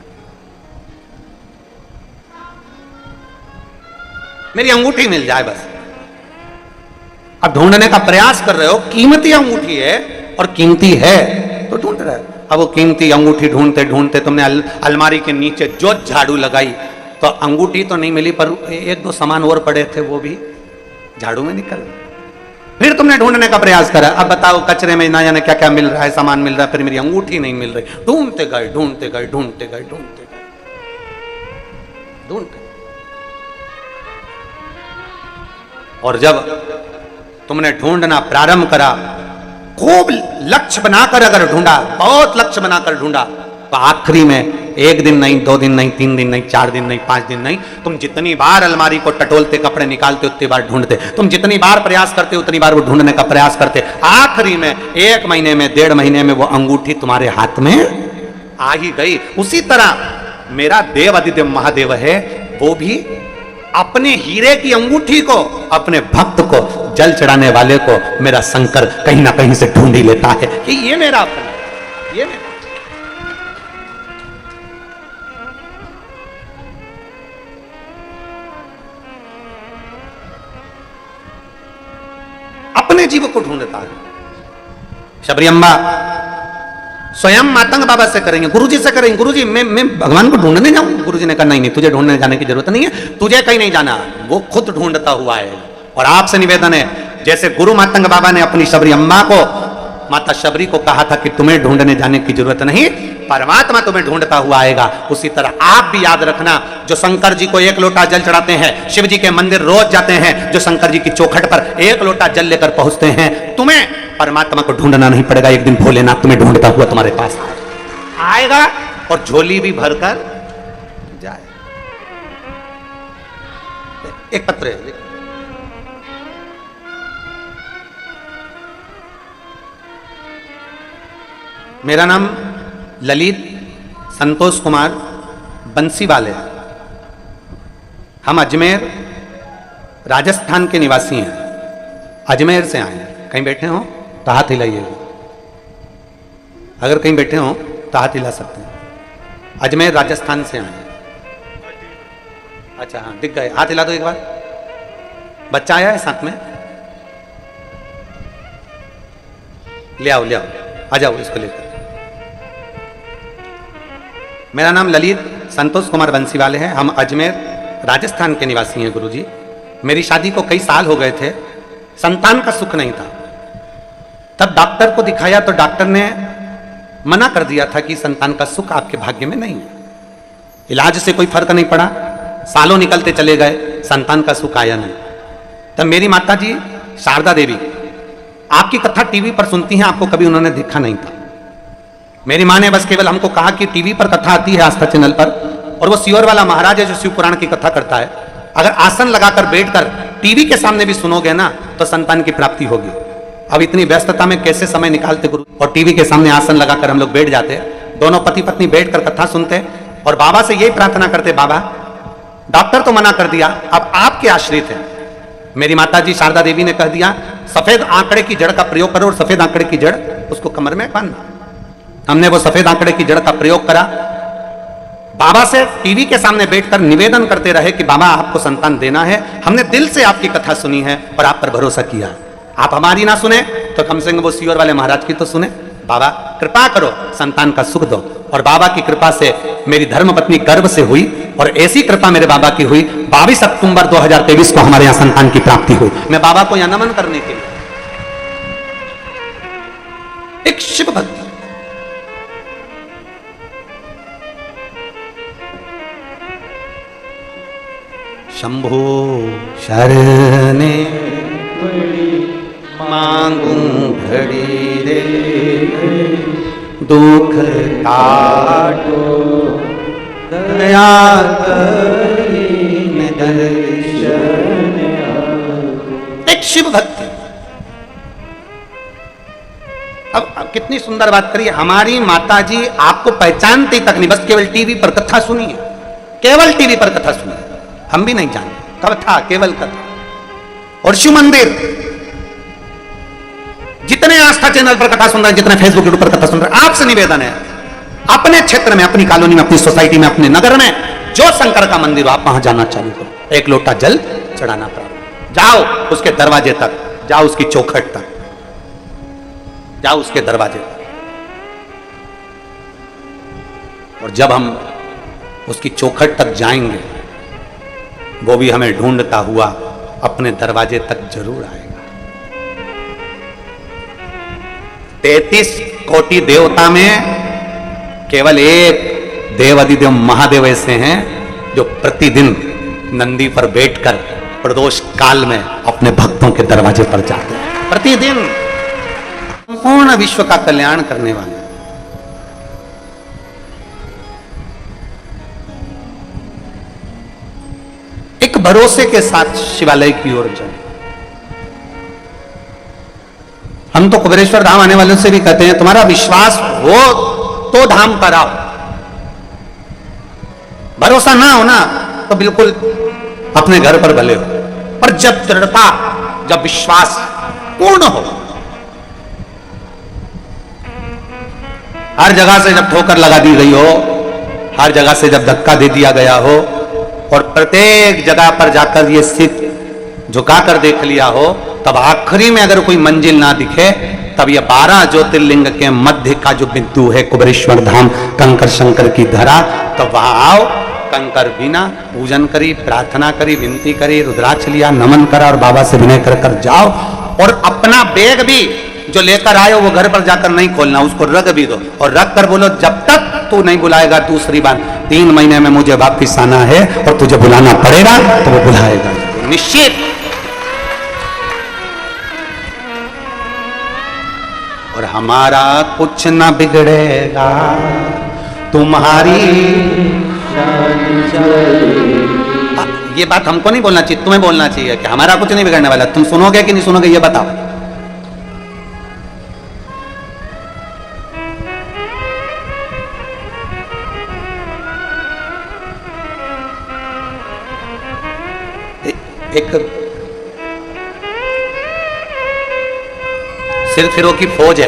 मेरी अंगूठी मिल जाए बस। अब ढूंढने का प्रयास कर रहे हो, कीमती अंगूठी है और कीमती है तो ढूंढ रहे हो। अब वो कीमती अंगूठी ढूंढते ढूंढते तुमने अलमारी के नीचे जो झाड़ू लगाई तो अंगूठी तो नहीं मिली, पर एक दो सामान और पड़े थे वो भी झाड़ू में निकल। फिर तुमने ढूंढने का प्रयास करा, अब बताओ कचरे में ना जाने क्या क्या मिल रहा है, सामान मिल रहा है, फिर मेरी अंगूठी नहीं मिल रही। ढूंढते गए ढूंढते गए ढूंढते गए ढूंढते गए ढूंढते, और जब तुमने ढूंढना प्रारंभ करा, खूब लक्ष्य बनाकर अगर ढूंढा, बहुत लक्ष्य बनाकर ढूंढा, तो आखिरी में एक दिन नहीं, 2 दिन नहीं, 3 दिन नहीं, 4 दिन नहीं, 5 दिन नहीं, तुम जितनी बार अलमारी को टटोलते, कपड़े निकालते, उतनी बार ढूंढते, तुम जितनी बार प्रयास करते उतनी बार वो ढूंढने का प्रयास करते। आखिरी में 1 महीने में, 1.5 महीने में वो अंगूठी तुम्हारे हाथ में आ ही गई। उसी तरह मेरा देव अधिदेव महादेव है, वो भी अपने हीरे की अंगूठी को, अपने भक्त को, जल चढ़ाने वाले को मेरा शंकर कहीं ना कहीं से ढूंढ ही लेता है कि ये मेरा अपना, ये मेरा। अपने जीव को ढूंढता है। शबरी अम्बा स्वयं मातंग बाबा से करेंगे, गुरुजी से करेंगे, गुरुजी मैं भगवान को ढूंढने जाऊं? गुरुजी ने कहा नहीं नहीं, तुझे ढूंढने जाने की जरूरत नहीं है, तुझे कहीं नहीं जाना, वो खुद ढूंढता हुआ है। और आपसे निवेदन है, जैसे गुरु मातंग बाबा ने अपनी शबरी अम्मा को, माता शबरी को कहा था कि तुम्हें ढूंढने जाने की जरूरत नहीं, परमात्मा तुम्हें ढूंढता हुआ आएगा, उसी तरह आप भी याद रखना, जो शंकर जी को 1 लोटा जल चढ़ाते हैं, शिव जी के मंदिर रोज जाते हैं, जो शंकर जी की चौखट पर 1 लोटा जल लेकर पहुंचते हैं, तुम्हें परमात्मा को ढूंढना नहीं पड़ेगा। एक दिन भोलेनाथ तुम्हें ढूंढता हुआ तुम्हारे पास आएगा और झोली भी भरकर जाए। एक पत्र है, मेरा नाम ललित संतोष कुमार बंसीवाल है। हम अजमेर राजस्थान के निवासी हैं, अजमेर से आए हैं। कहीं बैठे हो तो हाथ हिलाइए, अगर कहीं बैठे हो तो हाथ हिला सकते हैं। अजमेर राजस्थान से आए हैं। अच्छा हाँ, दिख गए, हाथ हिला दो एक बार। बच्चा आया है साथ में, ले आओ ले आओ, आ जाओ इसको लेकर। मेरा नाम ललित संतोष कुमार बंसीवाल है, हम अजमेर राजस्थान के निवासी हैं गुरुजी। मेरी शादी को कई साल हो गए थे, संतान का सुख नहीं था। तब डॉक्टर को दिखाया तो डॉक्टर ने मना कर दिया था कि संतान का सुख आपके भाग्य में नहीं है। इलाज से कोई फर्क नहीं पड़ा, सालों निकलते चले गए, संतान का सुख आया नहीं। तब मेरी माता जी शारदा देवी आपकी कथा टीवी पर सुनती हैं, आपको कभी उन्होंने देखा नहीं था। मेरी माँ ने बस केवल हमको कहा कि टीवी पर कथा आती है आस्था चैनल पर, और वो सियोर वाला महाराज है जो शिव पुराण की कथा करता है, अगर आसन लगाकर बैठकर टीवी के सामने भी सुनोगे ना तो संतान की प्राप्ति होगी। अब इतनी व्यस्तता में कैसे समय निकालते गुरु, और टीवी के सामने आसन लगाकर हम लोग बैठ जाते, दोनों पति पत्नी बैठकर कथा सुनते और बाबा से यही प्रार्थना करते, बाबा डॉक्टर तो मना कर दिया, अब आपके आश्रित है। मेरी माता जी शारदा देवी ने कह दिया सफेद आंकड़े की जड़ का प्रयोग करो, और सफेद आंकड़े की जड़ उसको कमर में बांधना। हमने वो सफेद आंकड़े की जड़ का प्रयोग करा। बाबा से टीवी के सामने बैठकर निवेदन करते रहे कि बाबा आपको संतान देना है, हमने दिल से आपकी कथा सुनी है और आप पर भरोसा किया। आप हमारी ना सुने तो कम से कम वो सियोर वाले महाराज की तो सुने। बाबा कृपा करो, संतान का सुख दो। और बाबा की कृपा से मेरी धर्मपत्नी गर्भ से हुई, और ऐसी कृपा मेरे बाबा की हुई, 22 अक्टूबर 2023 को हमारे यहाँ संतान की प्राप्ति हुई। मैं बाबा को यहाँ नमन करने के लिए, एक शिव भक्त, शंभो शरणे मांगू घड़ी रे, दुख काटो दया करीन दर्शन। एक शिव भक्ति। अब कितनी सुंदर बात करिए, हमारी माता जी आपको पहचानती तक नहीं, बस केवल टीवी पर कथा सुनी है, केवल टीवी पर कथा सुनी है, हम भी नहीं जानते कथा, केवल कथा। और शिव मंदिर, जितने आस्था चैनल पर कथा सुन रहे हैं, जितने फेसबुक यूट्यूब पर कथा सुन रहे हैं, आपसे निवेदन है, अपने क्षेत्र में, अपनी कॉलोनी में, अपनी सोसाइटी में, अपने नगर में जो शंकर का मंदिर हो, आप वहां जाना चालू करो, एक लोटा जल चढ़ाना प्रारंभ, जाओ उसके दरवाजे तक, जाओ उसकी चौखट तक, जाओ उसके दरवाजे तक, और जब हम उसकी चौखट तक जाएंगे, वो भी हमें ढूंढता हुआ अपने दरवाजे तक जरूर आएगा। 33 कोटि देवता में केवल एक देव अधिदेव महादेव ऐसे हैं जो प्रतिदिन नंदी पर बैठकर प्रदोष काल में अपने भक्तों के दरवाजे पर जाते हैं, प्रतिदिन संपूर्ण विश्व का कल्याण करने वाले। एक भरोसे के साथ शिवालय की ओर जाए। हम तो कुबेरेश्वर धाम आने वालों से भी कहते हैं, तुम्हारा विश्वास हो तो धाम पर आओ, भरोसा ना हो ना तो बिल्कुल अपने घर पर भले हो, पर जब दृढ़ता, जब विश्वास पूर्ण हो, हर जगह से जब ठोकर लगा दी गई हो, हर जगह से जब धक्का दे दिया गया हो, और प्रत्येक जगह पर जाकर ये सिर झुकाकर देख लिया हो, तब आखिरी में अगर कोई मंजिल ना दिखे, तब ये 12 ज्योतिर्लिंग के मध्य का जो बिंदु है कुबेरेश्वर धाम, कंकर शंकर की धरा, तो वहां आओ, कंकर बिना पूजन करी, प्रार्थना करी, विनती करी, रुद्राक्ष लिया, नमन करा और बाबा से विनय कर कर जाओ। और अपना बैग भी जो लेकर आए हो वो घर पर जाकर नहीं खोलना, उसको रख भी दो और रख कर बोलो, जब तक तू नहीं बुलाएगा दूसरी बार 3 महीने में मुझे वापिस आना है, और तुझे बुलाना पड़ेगा तो वो बुलाएगा निश्चित। और हमारा कुछ ना बिगड़ेगा, तुम्हारी ये बात हमको नहीं बोलना चाहिए, तुम्हें बोलना चाहिए कि हमारा कुछ नहीं बिगड़ने वाला। तुम सुनोगे कि नहीं सुनोगे ये बताओ। एक सिर फिरों की फौज है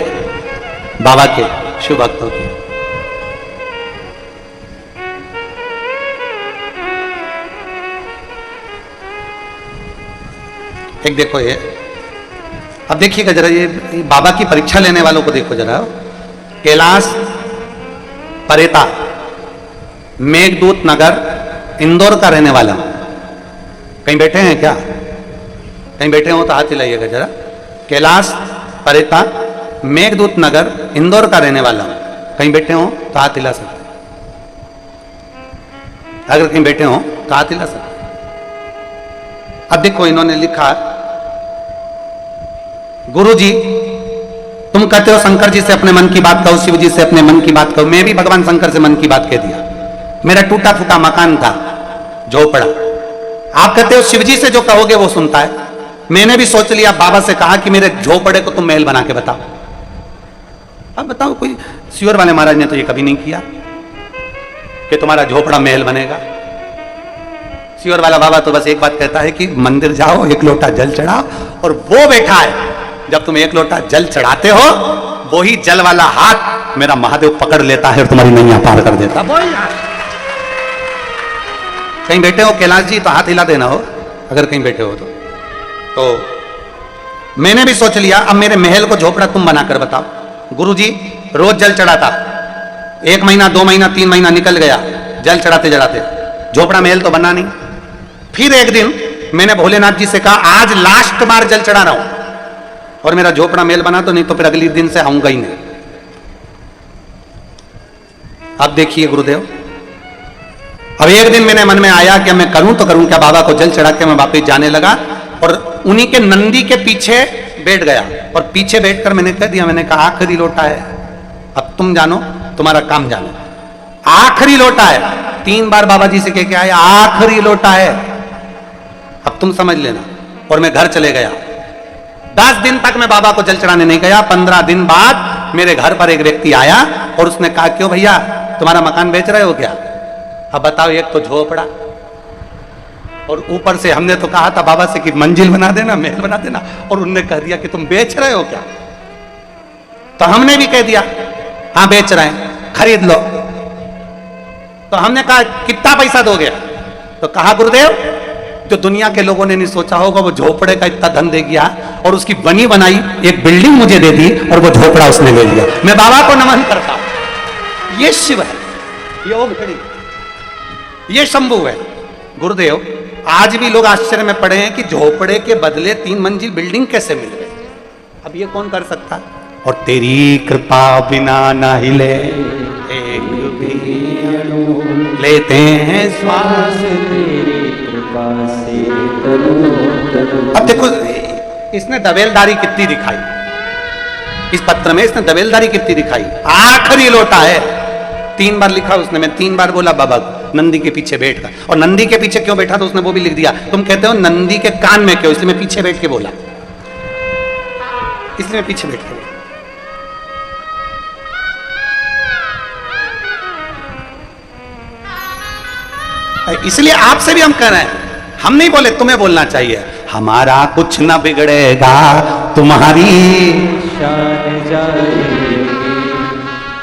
बाबा के शिव भक्तों की। एक देखो ये, अब देखिएगा जरा, ये बाबा की परीक्षा लेने वालों को देखो जरा। कैलाश परेता, मेघदूत नगर, इंदौर का रहने वाला, कहीं बैठे हैं क्या? कहीं बैठे हो तो हाथ हिलाइएगा जरा। कैलाश परेता, मेघदूत नगर, इंदौर का रहने वाला, कहीं बैठे हो तो हाथ हिला सकते, अगर कहीं बैठे हो तो हाथ हिला सकते। अब देखो इन्होंने लिखा, गुरु जी तुम कहते हो शंकर जी से अपने मन की बात कहो, शिव जी से अपने मन की बात कहो। मैं भी भगवान शंकर से मन की बात कह दिया। मेरा टूटा फूटा मकान था, झोपड़ा। आप कहते हो शिव जी से जो कहोगे वो सुनता है। मैंने भी सोच लिया, बाबा से कहा कि मेरे झोपड़े को तुम महल बना के बताओ। अब बताओ, कोई सियोर वाले महाराज ने तो ये कभी नहीं किया कि तुम्हारा झोपड़ा महल बनेगा। सियोर वाला बाबा तो बस एक बात कहता है कि मंदिर जाओ, एक लोटा जल चढ़ाओ, और वो बैठा है जब तुम एक लोटा जल चढ़ाते हो, वही जल वाला हाथ मेरा महादेव पकड़ लेता है और तुम्हारी नैया पार कर देता। कहीं बैठे हो कैलाश जी तो हाथ हिला देना हो, अगर कहीं बैठे हो तो मैंने भी सोच लिया, अब मेरे महल को झोपड़ा तुम बनाकर बताओ। गुरुजी रोज जल चढ़ाता, 1 महीना 2 महीना 3 महीना निकल गया जल चढ़ाते चढ़ाते, झोपड़ा महल तो बना नहीं। फिर एक दिन मैंने भोलेनाथ जी से कहा, आज लास्ट बार जल चढ़ा रहा हूं और मेरा झोपड़ा महल बना तो नहीं तो फिर अगले दिन से आऊंगा ही नहीं। अब देखिए गुरुदेव, अब एक दिन मेरे मन में आया कि मैं करूं तो करूं क्या, बाबा को जल चढ़ा के मैं वापस जाने लगा और उन्हीं के नंदी के पीछे बैठ गया और पीछे बैठकर मैंने कह दिया, मैंने कहा आखिरी लोटा है, अब तुम जानो, तुम्हारा काम जानो, आखिरी लोटा है। 3 बार बाबा जी से कह के आया, आखिरी लोटा है, अब तुम समझ लेना। और मैं घर चले गया। 10 दिन तक मैं बाबा को जल चढ़ाने नहीं गया। 15 दिन बाद मेरे घर पर एक व्यक्ति आया और उसने कहा, क्यों भैया तुम्हारा मकान बेच रहे हो क्या? अब बताओ, एक तो झोपड़ा, और ऊपर से हमने तो कहा था बाबा से कि मंजिल बना देना, महल बना देना, और उनने कह दिया कि तुम बेच रहे हो क्या? तो हमने भी कह दिया हाँ बेच रहे हैं, खरीद लो। तो हमने कहा कितना पैसा दोगे? तो कहा गुरुदेव, जो दुनिया के लोगों ने नहीं सोचा होगा वो झोपड़े का इतना धन दे गया, और उसकी बनी बनाई एक बिल्डिंग मुझे दे दी, और वो झोपड़ा उसने ले लिया। मैं बाबा को नमन करता हूं। ये शिव है, ये ओम घड़ी, ये शंभु है। गुरुदेव, आज भी लोग आश्चर्य में पड़े हैं कि झोपड़े के बदले 3 मंजिल बिल्डिंग कैसे मिल गई। अब ये कौन कर सकता? और तेरी कृपा बिना ना हिले एक भी लेते हैं श्वास तेरी कृपा से। अब देखो इसने दबेलदारी कितनी दिखाई, इस पत्र में इसने दबेलदारी कितनी दिखाई। आखिरी लोटा है, 3 बार लिखा उसने, मैं 3 बार बोला बाबा नंदी के पीछे बैठ कर। और नंदी के पीछे क्यों बैठा तो उसने वो भी लिख दिया। तुम कहते हो नंदी के कान में क्यों, इसलिए मैं पीछे बैठ के बोला, इसलिए मैं पीछे बैठ के बोला। इसलिए आपसे भी हम कह रहे हैं, हम नहीं बोले, तुम्हें बोलना चाहिए। हमारा कुछ न बिगड़ेगा, तुम्हारी
शान जाएगी।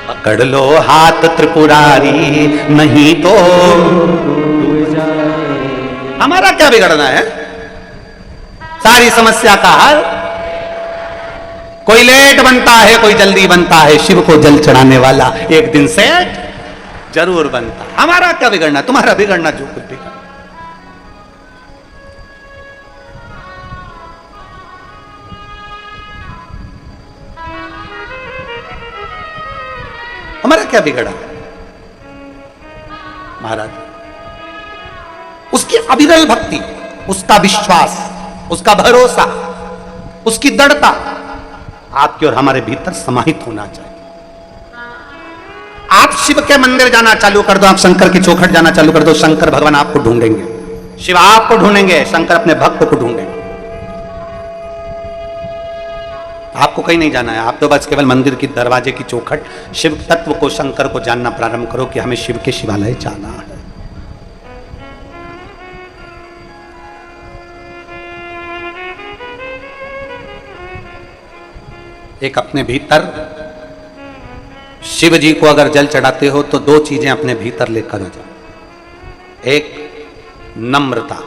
पकड़ लो हाथ त्रिपुरारी, नहीं तो
डूब जाए।
हमारा क्या बिगड़ना है? सारी समस्या का हल, कोई लेट बनता है, कोई जल्दी बनता है, शिव को जल चढ़ाने वाला एक दिन से जरूर बनता। हमारा क्या बिगड़ना, तुम्हारा बिगड़ना जो कुछ भी। हमारा क्या बिगड़ा महाराज? उसकी अविरल भक्ति, उसका विश्वास, उसका भरोसा, उसकी दृढ़ता आपके और हमारे भीतर समाहित होना चाहिए। आप शिव के मंदिर जाना चालू कर दो, आप शंकर की चौखट जाना चालू कर दो, शंकर भगवान आपको ढूंढेंगे, शिव आपको ढूंढेंगे, शंकर अपने भक्त को ढूंढेंगे। आपको कहीं नहीं जाना है, आप तो बस केवल मंदिर की दरवाजे की चौखट, शिव तत्व को, शंकर को जानना प्रारंभ करो कि हमें शिव के शिवालय जाना है। एक अपने भीतर शिव जी को अगर जल चढ़ाते हो तो 2 चीजें अपने भीतर लेकर आ जाओ। एक नम्रता,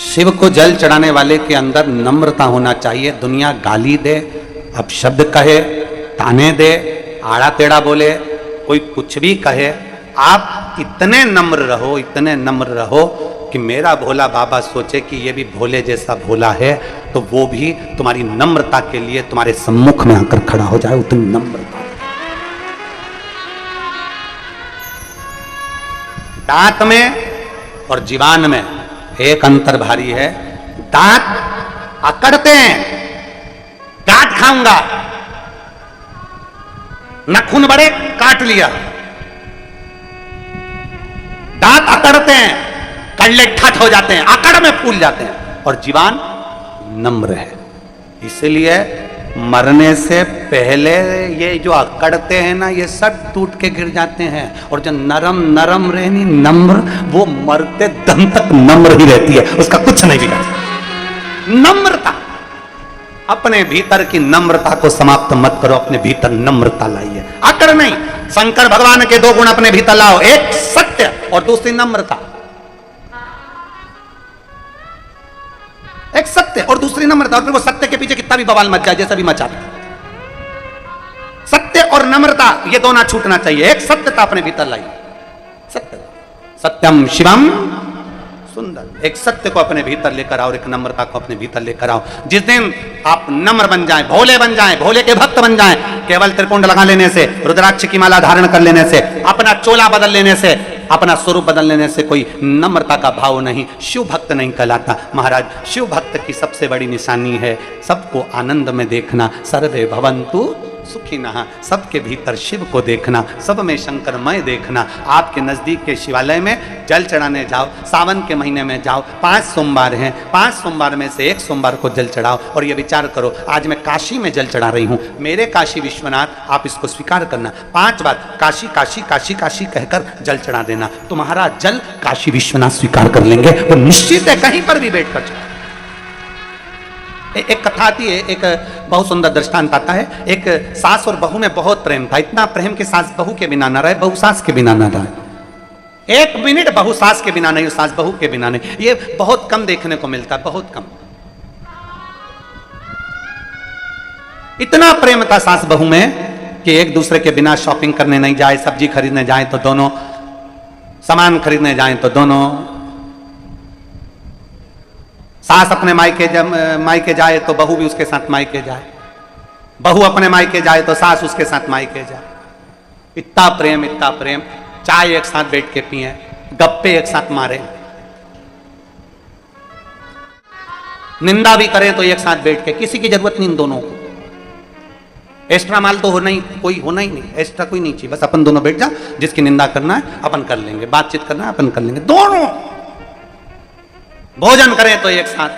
शिव को जल चढ़ाने वाले के अंदर नम्रता होना चाहिए। दुनिया गाली दे, अपशब्द कहे, ताने दे, आड़ा टेढ़ा बोले, कोई कुछ भी कहे, आप इतने नम्र रहो, इतने नम्र रहो कि मेरा भोला बाबा सोचे कि ये भी भोले जैसा भोला है, तो वो भी तुम्हारी नम्रता के लिए तुम्हारे सम्मुख में आकर खड़ा हो जाए, उतनी नम्रता। दांत में और जीवान में एक अंतर भारी है। दांत अकड़ते हैं, काट खाऊंगा, नाखून बड़े काट लिया। दांत अकड़ते हैं, कड़ले ठट हो जाते हैं, अकड़ में फूल जाते हैं। और जीवान नम्र है, इसलिए मरने से पहले ये जो अकड़ते हैं ना, ये सब टूट के गिर जाते हैं। और जो नरम नरम रहनी नम्र, वो मरते दम तक नम्र ही रहती है, उसका कुछ नहीं बिगड़ता। नम्रता, अपने भीतर की नम्रता को समाप्त मत करो, अपने भीतर नम्रता लाइए, अकड़ नहीं। शंकर भगवान के 2 गुण अपने भीतर लाओ, एक सत्य और दूसरी नम्रता। एक सत्य और दूसरी नम्रता, और फिर वो सत्य के पीछे कितना भी बवाल मच जाए, जैसा भी मचा दे, सत्य और नम्रता ये दोनों छूटना चाहिए। एक सत्यता अपने भीतर लाइए, सत्य, सत्यम शिवम सुंदर। एक सत्य को अपने भीतर लेकर आओ, एक नम्रता को अपने भीतर लेकर आओ। जिस दिन आप नम्र बन जाएं, भोले बन जाएं, भोले के भक्त बन जाएं, केवल त्रिपुंड लगा लेने से, रुद्राक्ष की माला धारण कर लेने से, अपना चोला बदल लेने से, अपना स्वरूप बदल लेने से कोई नम्रता का भाव नहीं, शिव भक्त नहीं कहलाता। महाराज, शिव भक्त की सबसे बड़ी निशानी है सबको आनंद में देखना। सर्वे भवन्तु सुखी नहा। सबके भीतर शिव को देखना, सब में शंकरमय देखना। आपके नजदीक के शिवालय में जल चढ़ाने जाओ, सावन के महीने में जाओ, 5 सोमवार हैं, 5 सोमवार में से एक सोमवार को जल चढ़ाओ और ये विचार करो, आज मैं काशी में जल चढ़ा रही हूं, मेरे काशी विश्वनाथ, आप इसको स्वीकार करना। 5 बार काशी काशी काशी काशी कहकर जल चढ़ा देना, तुम्हारा जल काशी विश्वनाथ स्वीकार कर लेंगे। वो निश्चित है, कहीं पर भी बैठकर चढ़ा। एक कथा आती है, एक बहुत सुंदर दृष्टांत आता है। एक सास और बहू में बहुत प्रेम था, इतना प्रेम कि सास बहू के बिना ना रहे, बहू सास के बिना ना रहे। 1 मिनट बहू सास के बिना नहीं, सास बहू के बिना नहीं। ये बहुत कम देखने को मिलता है, बहुत कम। इतना प्रेम था सास बहू में कि एक दूसरे के बिना शॉपिंग करने नहीं जाए, सब्जी खरीदने जाए तो दोनों, सामान खरीदने जाए तो दोनों। सास अपने मायके जाए तो बहू भी उसके साथ मायके जाए, बहू अपने मायके जाए तो सास उसके साथ मायके जाए। इतना प्रेम, इतना प्रेम। चाय एक साथ बैठ के पिए, गप्पे एक साथ मारे, निंदा भी करें तो एक साथ बैठ के, किसी की जरूरत नहीं इन दोनों को। एक्स्ट्रा माल तो होना ही, कोई होना ही नहीं, एक्स्ट्रा कोई नहीं चाहिए, बस अपन दोनों बैठ जा, जिसकी निंदा करना है अपन कर लेंगे, बातचीत करना है अपन कर लेंगे। दोनों भोजन करें तो एक साथ,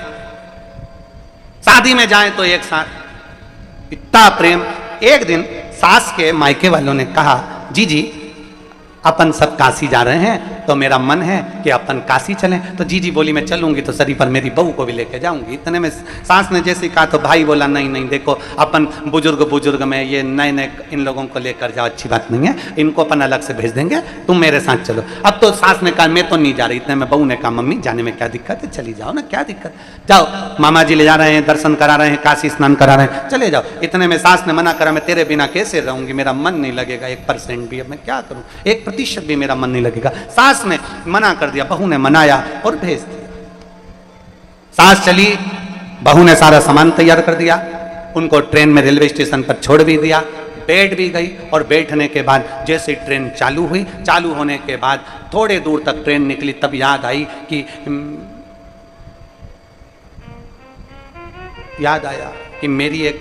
शादी में जाएं तो एक साथ, इतना प्रेम। एक दिन सास के मायके वालों ने कहा, जी जी अपन सब काशी जा रहे हैं तो मेरा मन है कि अपन काशी चलें। तो जी बोली मैं चलूंगी तो सरी पर मेरी बहू को भी लेके जाऊंगी। इतने में सास ने जैसे कहा तो भाई बोला नहीं नहीं, देखो अपन बुजुर्ग में ये नए नए इन लोगों को लेकर जाओ, अच्छी बात नहीं है, इनको अपन अलग से भेज देंगे, तुम मेरे साथ चलो। अब तो सास ने कहा मैं तो नहीं जा रही। इतने में बहू ने कहा मम्मी जाने में क्या दिक्कत है, चली जाओ ना, क्या दिक्कत, जाओ, मामा जी ले जा रहे हैं, दर्शन करा रहे हैं, काशी स्नान करा रहे हैं, चले जाओ। इतने में सास ने मना करा, मैं तेरे बिना कैसे रहूंगी, मेरा मन नहीं लगेगा 1% भी, अब मैं क्या करूं, 1% भी मेरा मन नहीं लगेगा। सास ने मना कर दिया, बहू ने मनाया और भेज दिया। सास चली, बहू ने सारा सामान तैयार कर दिया, उनको ट्रेन में रेलवे स्टेशन पर छोड़ भी दिया, बैठ भी गई। और बैठने के बाद जैसे ट्रेन चालू हुई, चालू होने के बाद थोड़े दूर तक ट्रेन निकली, तब याद आई कि याद आया कि मेरी एक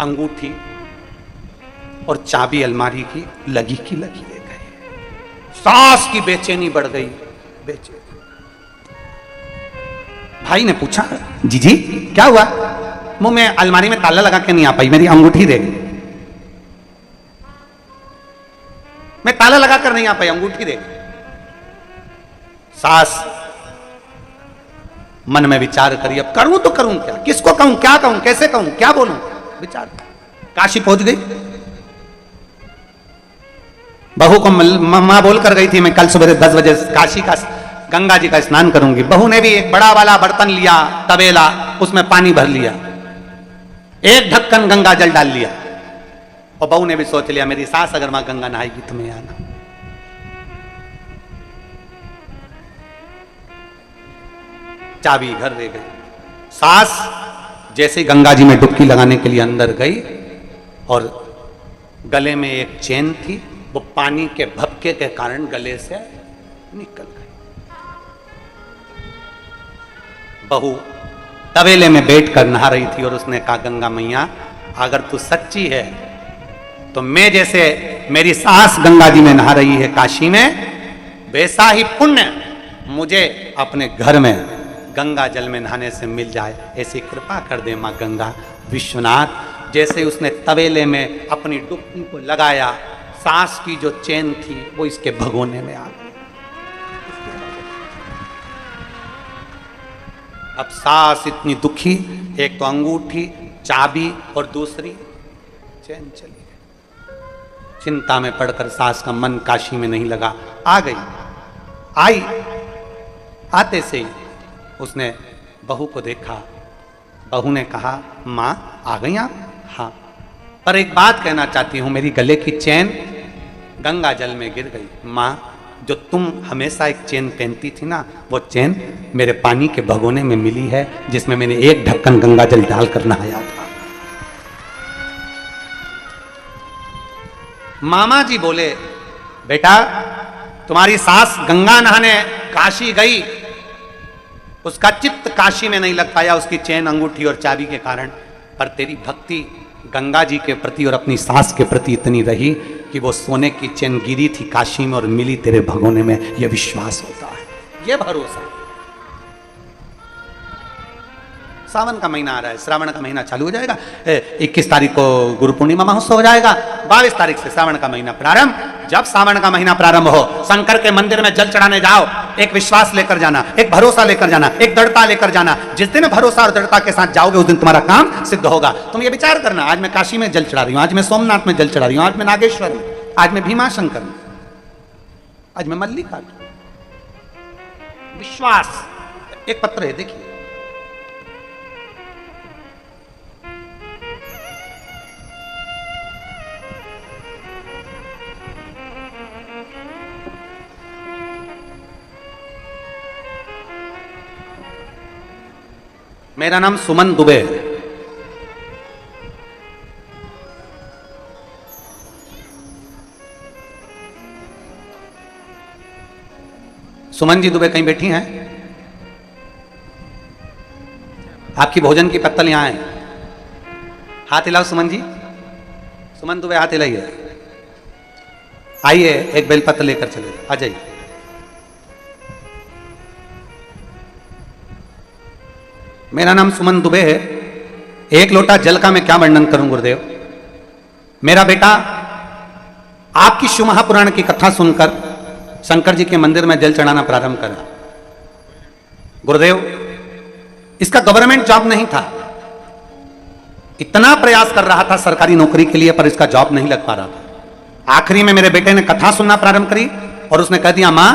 अंगूठी और चाबी अलमारी की लगी की लगी रह गई। सास की बेचैनी बढ़ गई, बेचैनी। भाई ने पूछा, जीजी क्या हुआ? मुंह में अलमारी में ताला लगा के नहीं आ पाई, मेरी अंगूठी रह गई। मैं ताला लगा कर नहीं आ पाई, अंगूठी रह गई। सास मन में विचार करी, अब करूं तो करूं क्या, किसको कहूं, क्या कहूं, कैसे कहूं, क्या बोलूं, विचार। काशी पहुंच गई। बहू को मां बोल कर गई थी मैं कल सुबह 10 बजे काशी का गंगा जी का स्नान करूंगी। बहू ने भी एक बड़ा वाला बर्तन लिया, तबेला, उसमें पानी भर लिया, एक ढक्कन गंगा जल डाल लिया। और बहू ने भी सोच लिया मेरी सास अगर मां गंगा नहाएगी तो मैं आना। चाबी घर ले गई। सास जैसे गंगा जी में डुबकी लगाने के लिए अंदर गई और गले में एक चेन थी, वो पानी के भपके के कारण गले से निकल गई। बहू तबेले में बैठकर नहा रही थी और उसने कहा गंगा मैया अगर तू सच्ची है तो मैं जैसे मेरी सास गंगा जी में नहा रही है काशी में, वैसा ही पुण्य मुझे अपने घर में गंगा जल में नहाने से मिल जाए, ऐसी कृपा कर दे मां गंगा। विश्वनाथ जैसे उसने तबेले में अपनी डुबकी को लगाया, सास की जो चेन थी वो इसके भगोने में आ गई। अब सास इतनी दुखी, एक तो अंगूठी, चाबी और दूसरी चेन चली गई। चिंता में पड़कर सास का मन काशी में नहीं लगा, आ गई। आई, आते से ही उसने बहू को देखा। बहू ने कहा मां आ गई आप? हाँ, पर एक बात कहना चाहती हूं, मेरी गले की चेन गंगा जल में गिर गई। मां जो तुम हमेशा एक चेन पहनती थी ना, वो चेन मेरे पानी के भगोने में मिली है जिसमें मैंने एक ढक्कन गंगा जल डालकर नहाया था। मामा जी बोले बेटा तुम्हारी सास गंगा नहाने काशी गई, उसका चित्त काशी में नहीं लग पाया उसकी चेन, अंगूठी और चाबी के कारण, पर तेरी भक्ति गंगा जी के प्रति और अपनी सास के प्रति इतनी रही कि वो सोने की चैन गिरी थी काशी में और मिली तेरे भगोने में। यह विश्वास होता है, यह भरोसा। सावन का महीना आ रहा है, श्रावण का महीना चालू हो जाएगा। 21 तारीख को गुरु पूर्णिमा महोत्सव हो जाएगा, 22 तारीख से श्रावण का महीना प्रारंभ। जब सावन का महीना प्रारंभ हो, शंकर के मंदिर में जल चढ़ाने जाओ, एक विश्वास लेकर जाना, एक भरोसा लेकर जाना, एक दृढ़ता लेकर जाना। जिस दिन भरोसा और दृढ़ता के साथ जाओगे उस दिन तुम्हारा काम सिद्ध होगा। तुम ये विचार करना, आज मैं काशी में जल चढ़ा रही हूं, आज मैं सोमनाथ में जल चढ़ा रही हूं, आज मैं नागेश्वर में, आज मैं भीमाशंकर में, आज मैं मल्लिकार्जुन। विश्वास। एक पत्र है, देखिए। मेरा नाम सुमन दुबे है। सुमन जी दुबे कहीं बैठी हैं? आपकी भोजन की पत्तल यहां है, हाथ हिलाओ सुमन जी। सुमन दुबे हाथ हिलाइए। आइए, एक बेलपत्र लेकर चले, आ जाइए। मेरा नाम सुमन दुबे है। एक लोटा जल का मैं क्या वर्णन करूं गुरुदेव। मेरा बेटा आपकी शिव महापुराण की कथा सुनकर शंकर जी के मंदिर में जल चढ़ाना प्रारंभ करा। गुरुदेव, इसका गवर्नमेंट जॉब नहीं था, इतना प्रयास कर रहा था सरकारी नौकरी के लिए, पर इसका जॉब नहीं लग पा रहा था। आखिरी में मेरे बेटे ने कथा सुनना प्रारंभ करी और उसने कह दिया, मां,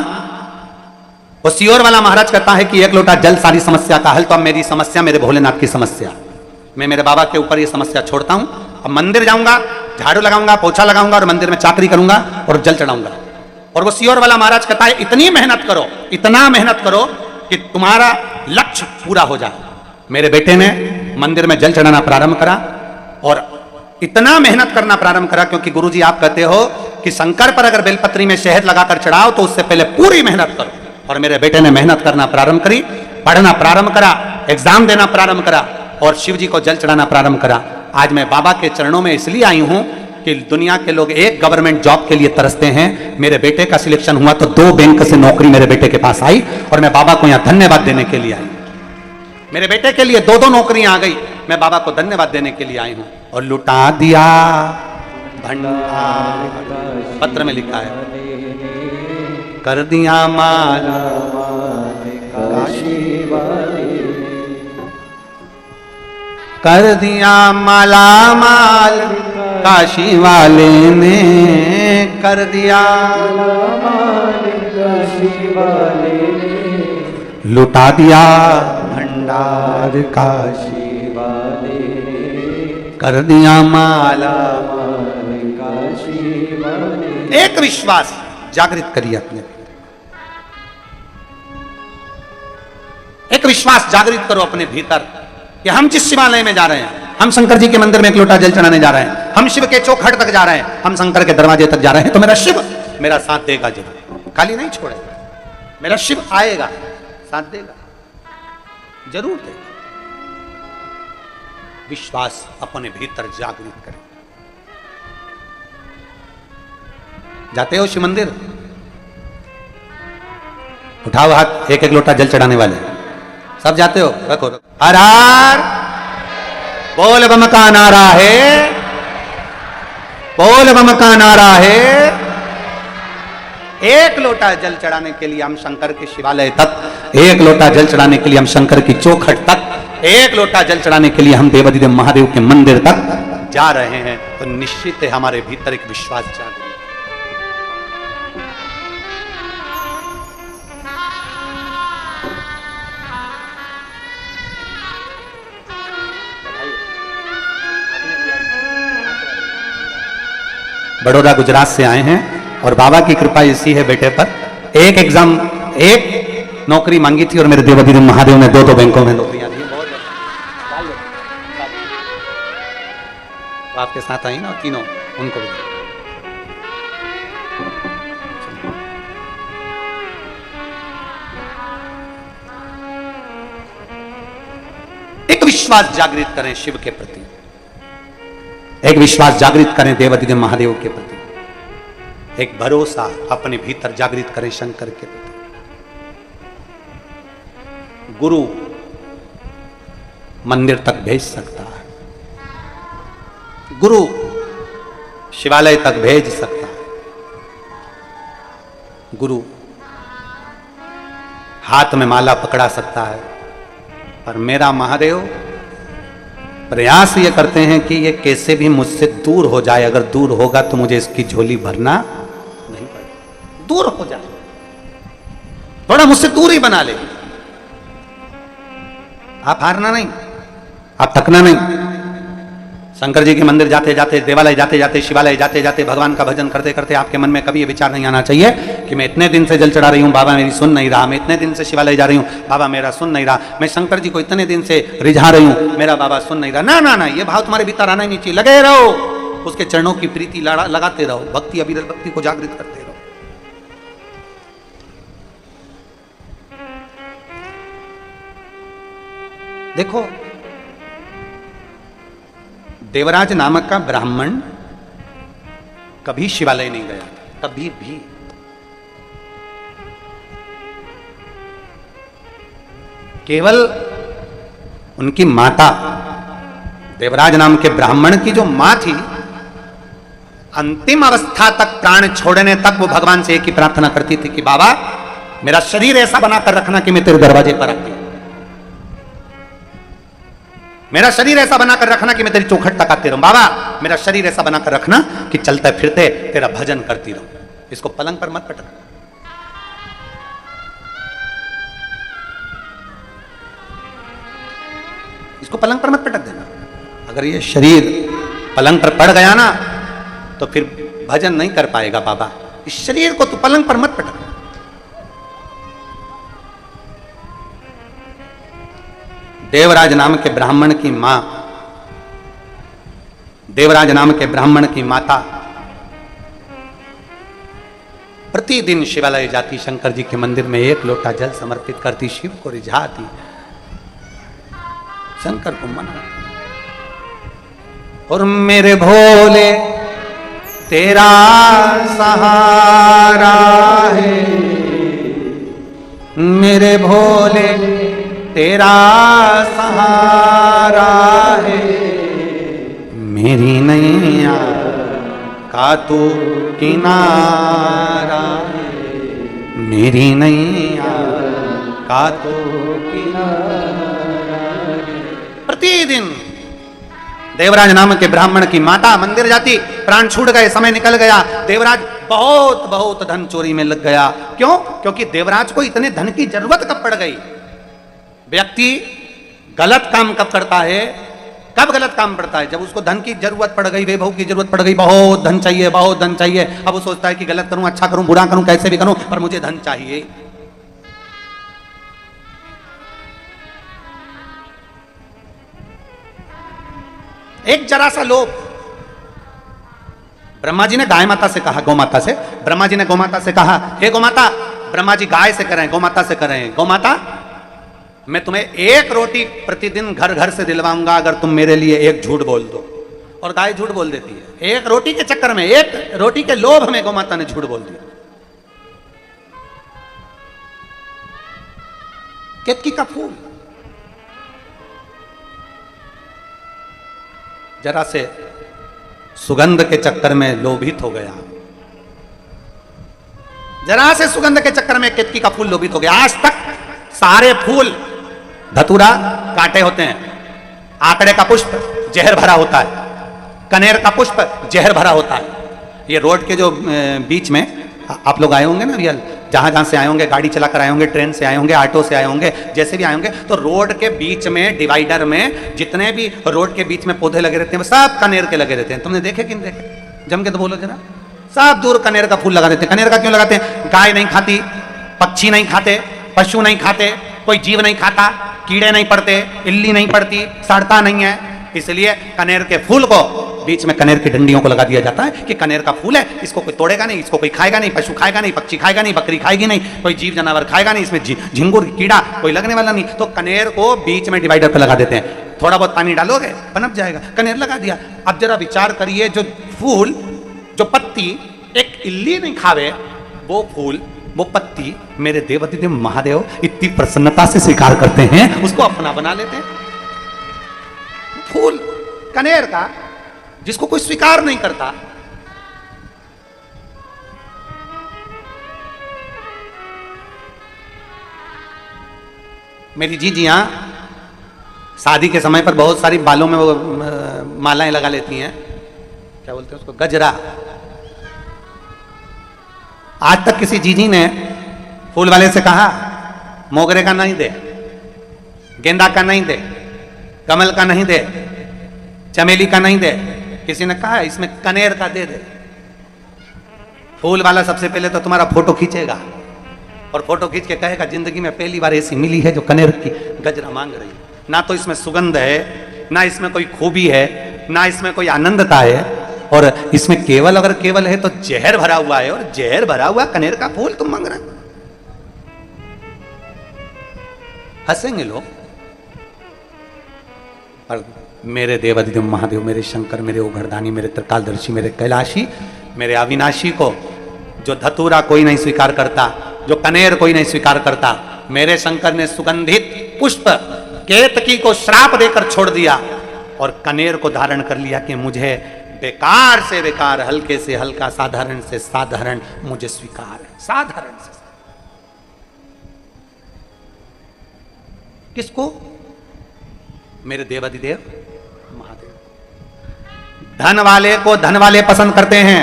वो सियोर वाला महाराज कहता है कि एक लोटा जल सारी समस्या का हल, तो अब मेरी समस्या मेरे भोलेनाथ की समस्या। मैं मेरे बाबा के ऊपर ये समस्या छोड़ता हूं। अब मंदिर जाऊंगा, झाड़ू लगाऊंगा, पोछा लगाऊंगा और मंदिर में चाकरी करूंगा और जल चढ़ाऊंगा। और वो सियोर वाला महाराज कहता है, इतनी मेहनत करो, इतना मेहनत करो कि तुम्हारा लक्ष्य पूरा हो जाए। मेरे बेटे ने मंदिर में जल चढ़ाना प्रारंभ करा और इतना मेहनत करना प्रारंभ करा, क्योंकि गुरुजी आप कहते हो कि शंकर पर अगर बेलपत्री में शहद लगाकर चढ़ाओ तो उससे पहले पूरी मेहनत करो। और मेरे बेटे ने मेहनत करना प्रारंभ करी, पढ़ना प्रारंभ करा, एग्जाम देना प्रारंभ करा और शिव जी को जल चढ़ाना प्रारंभ करा। आज मैं बाबा के चरणों में इसलिए आई हूं कि दुनिया के लोग एक गवर्नमेंट जॉब के लिए तरसते हैं। मेरे बेटे का सिलेक्शन हुआ तो 2 बैंक से नौकरी मेरे बेटे के पास आई और मैं बाबा को यहां धन्यवाद देने के लिए आई। मेरे बेटे के लिए 2 नौकरियां आ गई, मैं बाबा को धन्यवाद देने के लिए आई हूं। और लुटा दिया भंडार, पत्र में लिखा है, कर दिया माला काशी वाले, कर दिया माला माल काशी वाले ने, कर दिया काशी वाले ने, लुटा दिया भंडार काशी वाले ने, कर दिया माला काशी वाले। एक विश्वास जागृत करिए अपने, एक विश्वास जागृत करो अपने भीतर कि हम जिस शिवालय में जा रहे हैं, हम शंकर जी के मंदिर में एक लोटा जल चढ़ाने जा रहे हैं, हम शिव के चौखट तक जा रहे हैं, हम शंकर के दरवाजे तक जा रहे हैं, तो मेरा शिव मेरा साथ देगा जरूर, खाली नहीं छोड़ेगा। मेरा शिव आएगा, साथ देगा, जरूर देगा। विश्वास अपने भीतर जागृत करें। जाते हो शिव मंदिर, उठाओ हाथ, एक एक लोटा जल चढ़ाने वाले सब जाते हो, रखो रखो। हर हर बोल बम का नारा है, बोल बम का नारा है। एक लोटा जल चढ़ाने के लिए हम शंकर के शिवालय तक, एक लोटा जल चढ़ाने के लिए हम शंकर की चौखट तक, एक लोटा जल चढ़ाने के लिए हम देवाधिदेव महादेव के मंदिर तक जा रहे हैं, तो निश्चित है हमारे भीतर एक विश्वास जागृत। बड़ौदा गुजरात से आए हैं और बाबा की कृपा इसी है बेटे पर। एक एग्जाम, एक नौकरी मांगी थी और मेरे देवाधिदेव महादेव ने 2 बैंकों में नौकरियां दी। तो आपके साथ आई ना तीनों, उनको भी एक विश्वास जागृत करें शिव के प्रति। एक विश्वास जागृत करें देवाधिदेव महादेव के प्रति, एक भरोसा अपने भीतर जागृत करें शंकर के प्रति। गुरु मंदिर तक भेज सकता है, गुरु शिवालय तक भेज सकता है, गुरु हाथ में माला पकड़ा सकता है, पर मेरा महादेव प्रयास ये करते हैं कि ये कैसे भी मुझसे दूर हो जाए। अगर दूर होगा तो मुझे इसकी झोली भरना नहीं पड़ेगा। दूर हो जाए, थोड़ा मुझसे दूर ही बना ले। आप हारना नहीं, आप थकना नहीं। शंकर जी के मंदिर जाते जाते, देवालय जाते जाते, शिवालय जाते जाते, भगवान का भजन करते करते आपके मन में कभी ये विचार नहीं आना चाहिए कि मैं इतने दिन से जल चढ़ा रही हूँ, बाबा मेरी सुन नहीं रहा। मैं इतने दिन से शिवालय जा रही हूँ, बाबा मेरा सुन नहीं रहा। मैं शंकर जी को इतने दिन से रिझा रही हूँ, मेरा बाबा सुन नहीं रहा। ना ना ना, ये भाव तुम्हारे भीतर आना ही नहीं चाहिए। लगे रहो, उसके चरणों की प्रीति लगाते रहो, भक्ति अविरल भक्ति को जागृत करते रहो। देखो, देवराज नामक का ब्राह्मण कभी शिवालय नहीं गया, कभी भी। केवल उनकी माता, देवराज नाम के ब्राह्मण की जो मां थी, अंतिम अवस्था तक, प्राण छोड़ने तक वो भगवान से एक ही प्रार्थना करती थी कि बाबा मेरा शरीर ऐसा बनाकर रखना कि मैं तेरे दरवाजे पर आती, मेरा शरीर ऐसा बनाकर रखना कि मैं तेरी चौखट तक आती रहूं। बाबा मेरा शरीर ऐसा बनाकर रखना कि चलते फिरते तेरा भजन करती रहूं। इसको पलंग पर मत पटक, इसको पलंग पर मत पटक देना। अगर ये शरीर पलंग पर पड़ गया ना तो फिर भजन नहीं कर पाएगा। बाबा इस शरीर को तू पलंग पर मत पटक। देवराज नाम के ब्राह्मण की मां, देवराज नाम के ब्राह्मण की माता प्रतिदिन शिवालय जाती, शंकर जी के मंदिर में एक लोटा जल समर्पित करती, शिव को रिझाती, शंकर को मनाती। और मेरे भोले तेरा सहारा है, मेरे भोले तेरा सहारा है, मेरी नैया का तू किनारा है, मेरी नैया का तू किनारा है। प्रतिदिन देवराज नाम के ब्राह्मण की माता मंदिर जाती, प्राण छूट गए, समय निकल गया, देवराज बहुत बहुत धन चोरी में लग गया। क्यों? क्योंकि देवराज को इतने धन की जरूरत कब पड़ गई। व्यक्ति गलत काम कब करता है, कब गलत काम पड़ता है? जब उसको धन की जरूरत पड़ गई, वैभव की जरूरत पड़ गई, बहुत धन चाहिए, बहुत धन चाहिए। अब वो सोचता है कि गलत करूं, अच्छा करूं, बुरा करूं, कैसे भी करूं, पर मुझे धन चाहिए। एक जरा सा लोभ। ब्रह्मा जी ने गाय माता से कहा, गौ माता से, ब्रह्मा जी ने गौ माता से कहा, हे गौ माता, ब्रह्मा जी गाय से करें, गौ माता से करें, गौ माता मैं तुम्हें एक रोटी प्रतिदिन घर घर से दिलवाऊंगा अगर तुम मेरे लिए एक झूठ बोल दो। और गाय झूठ बोल देती है। एक रोटी के चक्कर में, एक रोटी के लोभ में गौ माता ने झूठ बोल दिया। केतकी का फूल, जरा से सुगंध के चक्कर में लोभित हो गया, जरा से सुगंध के चक्कर में केतकी का फूल लोभित हो गया। आज तक सारे फूल धतूरा कांटे होते हैं, आंकड़े का पुष्प जहर भरा होता है, कनेर का पुष्प जहर भरा होता है। ये रोड के जो बीच में आप लोग आए होंगे ना रियल, जहां जहां से आए होंगे, गाड़ी चलाकर आए होंगे, ट्रेन से आए होंगे, ऑटो से आए होंगे, जैसे भी आए होंगे, तो रोड के बीच में डिवाइडर में जितने भी रोड के बीच में पौधे लगे रहते हैं वो सब कनेर के लगे रहते हैं। तुमने देखे कि नहीं देखे? जम के तो बोलो जरा। सब दूर कनेर का फूल लगा देते हैं। कनेर का क्यों लगाते हैं? गाय नहीं खाती, पक्षी नहीं खाते, पशु नहीं खाते, कोई जीव नहीं खाता, कीड़े नहीं पड़ते, इल्ली नहीं पड़ती, सड़ता नहीं है, इसलिए कनेर के फूल को बीच में कनेर की डंडियों को लगा दिया जाता है कि कनेर का फूल है, इसको कोई तोड़ेगा नहीं, इसको कोई खाएगा नहीं, पशु खाएगा नहीं, पक्षी खाएगा नहीं, बकरी खाएगी नहीं, कोई जीव जानवर खाएगा नहीं, इसमें झिंगुर कीड़ा कोई लगने वाला नहीं। तो कनेर को बीच में डिवाइडर पे लगा देते हैं। थोड़ा बहुत पानी डालोगे पनप जाएगा, कनेर लगा दिया। अब जरा विचार करिए, जो फूल, जो पत्ती एक इल्ली नहीं खावे, वो फूल, वो पत्ती मेरे देवाधिदेव महादेव इतनी प्रसन्नता से स्वीकार करते हैं, उसको अपना बना लेते हैं। फूल कनेर का जिसको कोई स्वीकार नहीं करता, मेरी जीजियां शादी के समय पर बहुत सारी बालों में वो मालाएं लगा लेती हैं, क्या बोलते हैं उसको, गजरा। आज तक किसी जीजी ने फूल वाले से कहा मोगरे का नहीं दे, गेंदा का नहीं दे, कमल का नहीं दे, चमेली का नहीं दे, किसी ने कहा इसमें कनेर का दे दे। फूल वाला सबसे पहले तो तुम्हारा फोटो खींचेगा और फोटो खींच के कहेगा जिंदगी में पहली बार ऐसी मिली है जो कनेर की गजरा मांग रही है। ना तो इसमें सुगंध है, ना इसमें कोई खूबी है, ना इसमें कोई आनंदता है, और इसमें केवल, अगर केवल है तो जहर भरा हुआ है, और जहर भरा हुआ कनेर का फूल तुम मांग रहे हो। हंसेंगे लोग, पर मेरे देवाधिदेव महादेव, मेरे शंकर, मेरे उघड़दानी, मेरे त्रिकालदर्शी, मेरे कैलाशी, मेरे अविनाशी को जो धतूरा कोई नहीं स्वीकार करता, जो कनेर कोई नहीं स्वीकार करता, मेरे शंकर ने सुगंधित पुष्प केतकी को श्राप देकर छोड़ दिया और कनेर को धारण कर लिया कि मुझे बेकार से बेकार, हल्के से हल्का, साधारण से साधारण मुझे स्वीकार है। साधारण से किसको? मेरे देवाधिदेव महादेव। धन वाले को धन वाले पसंद करते हैं,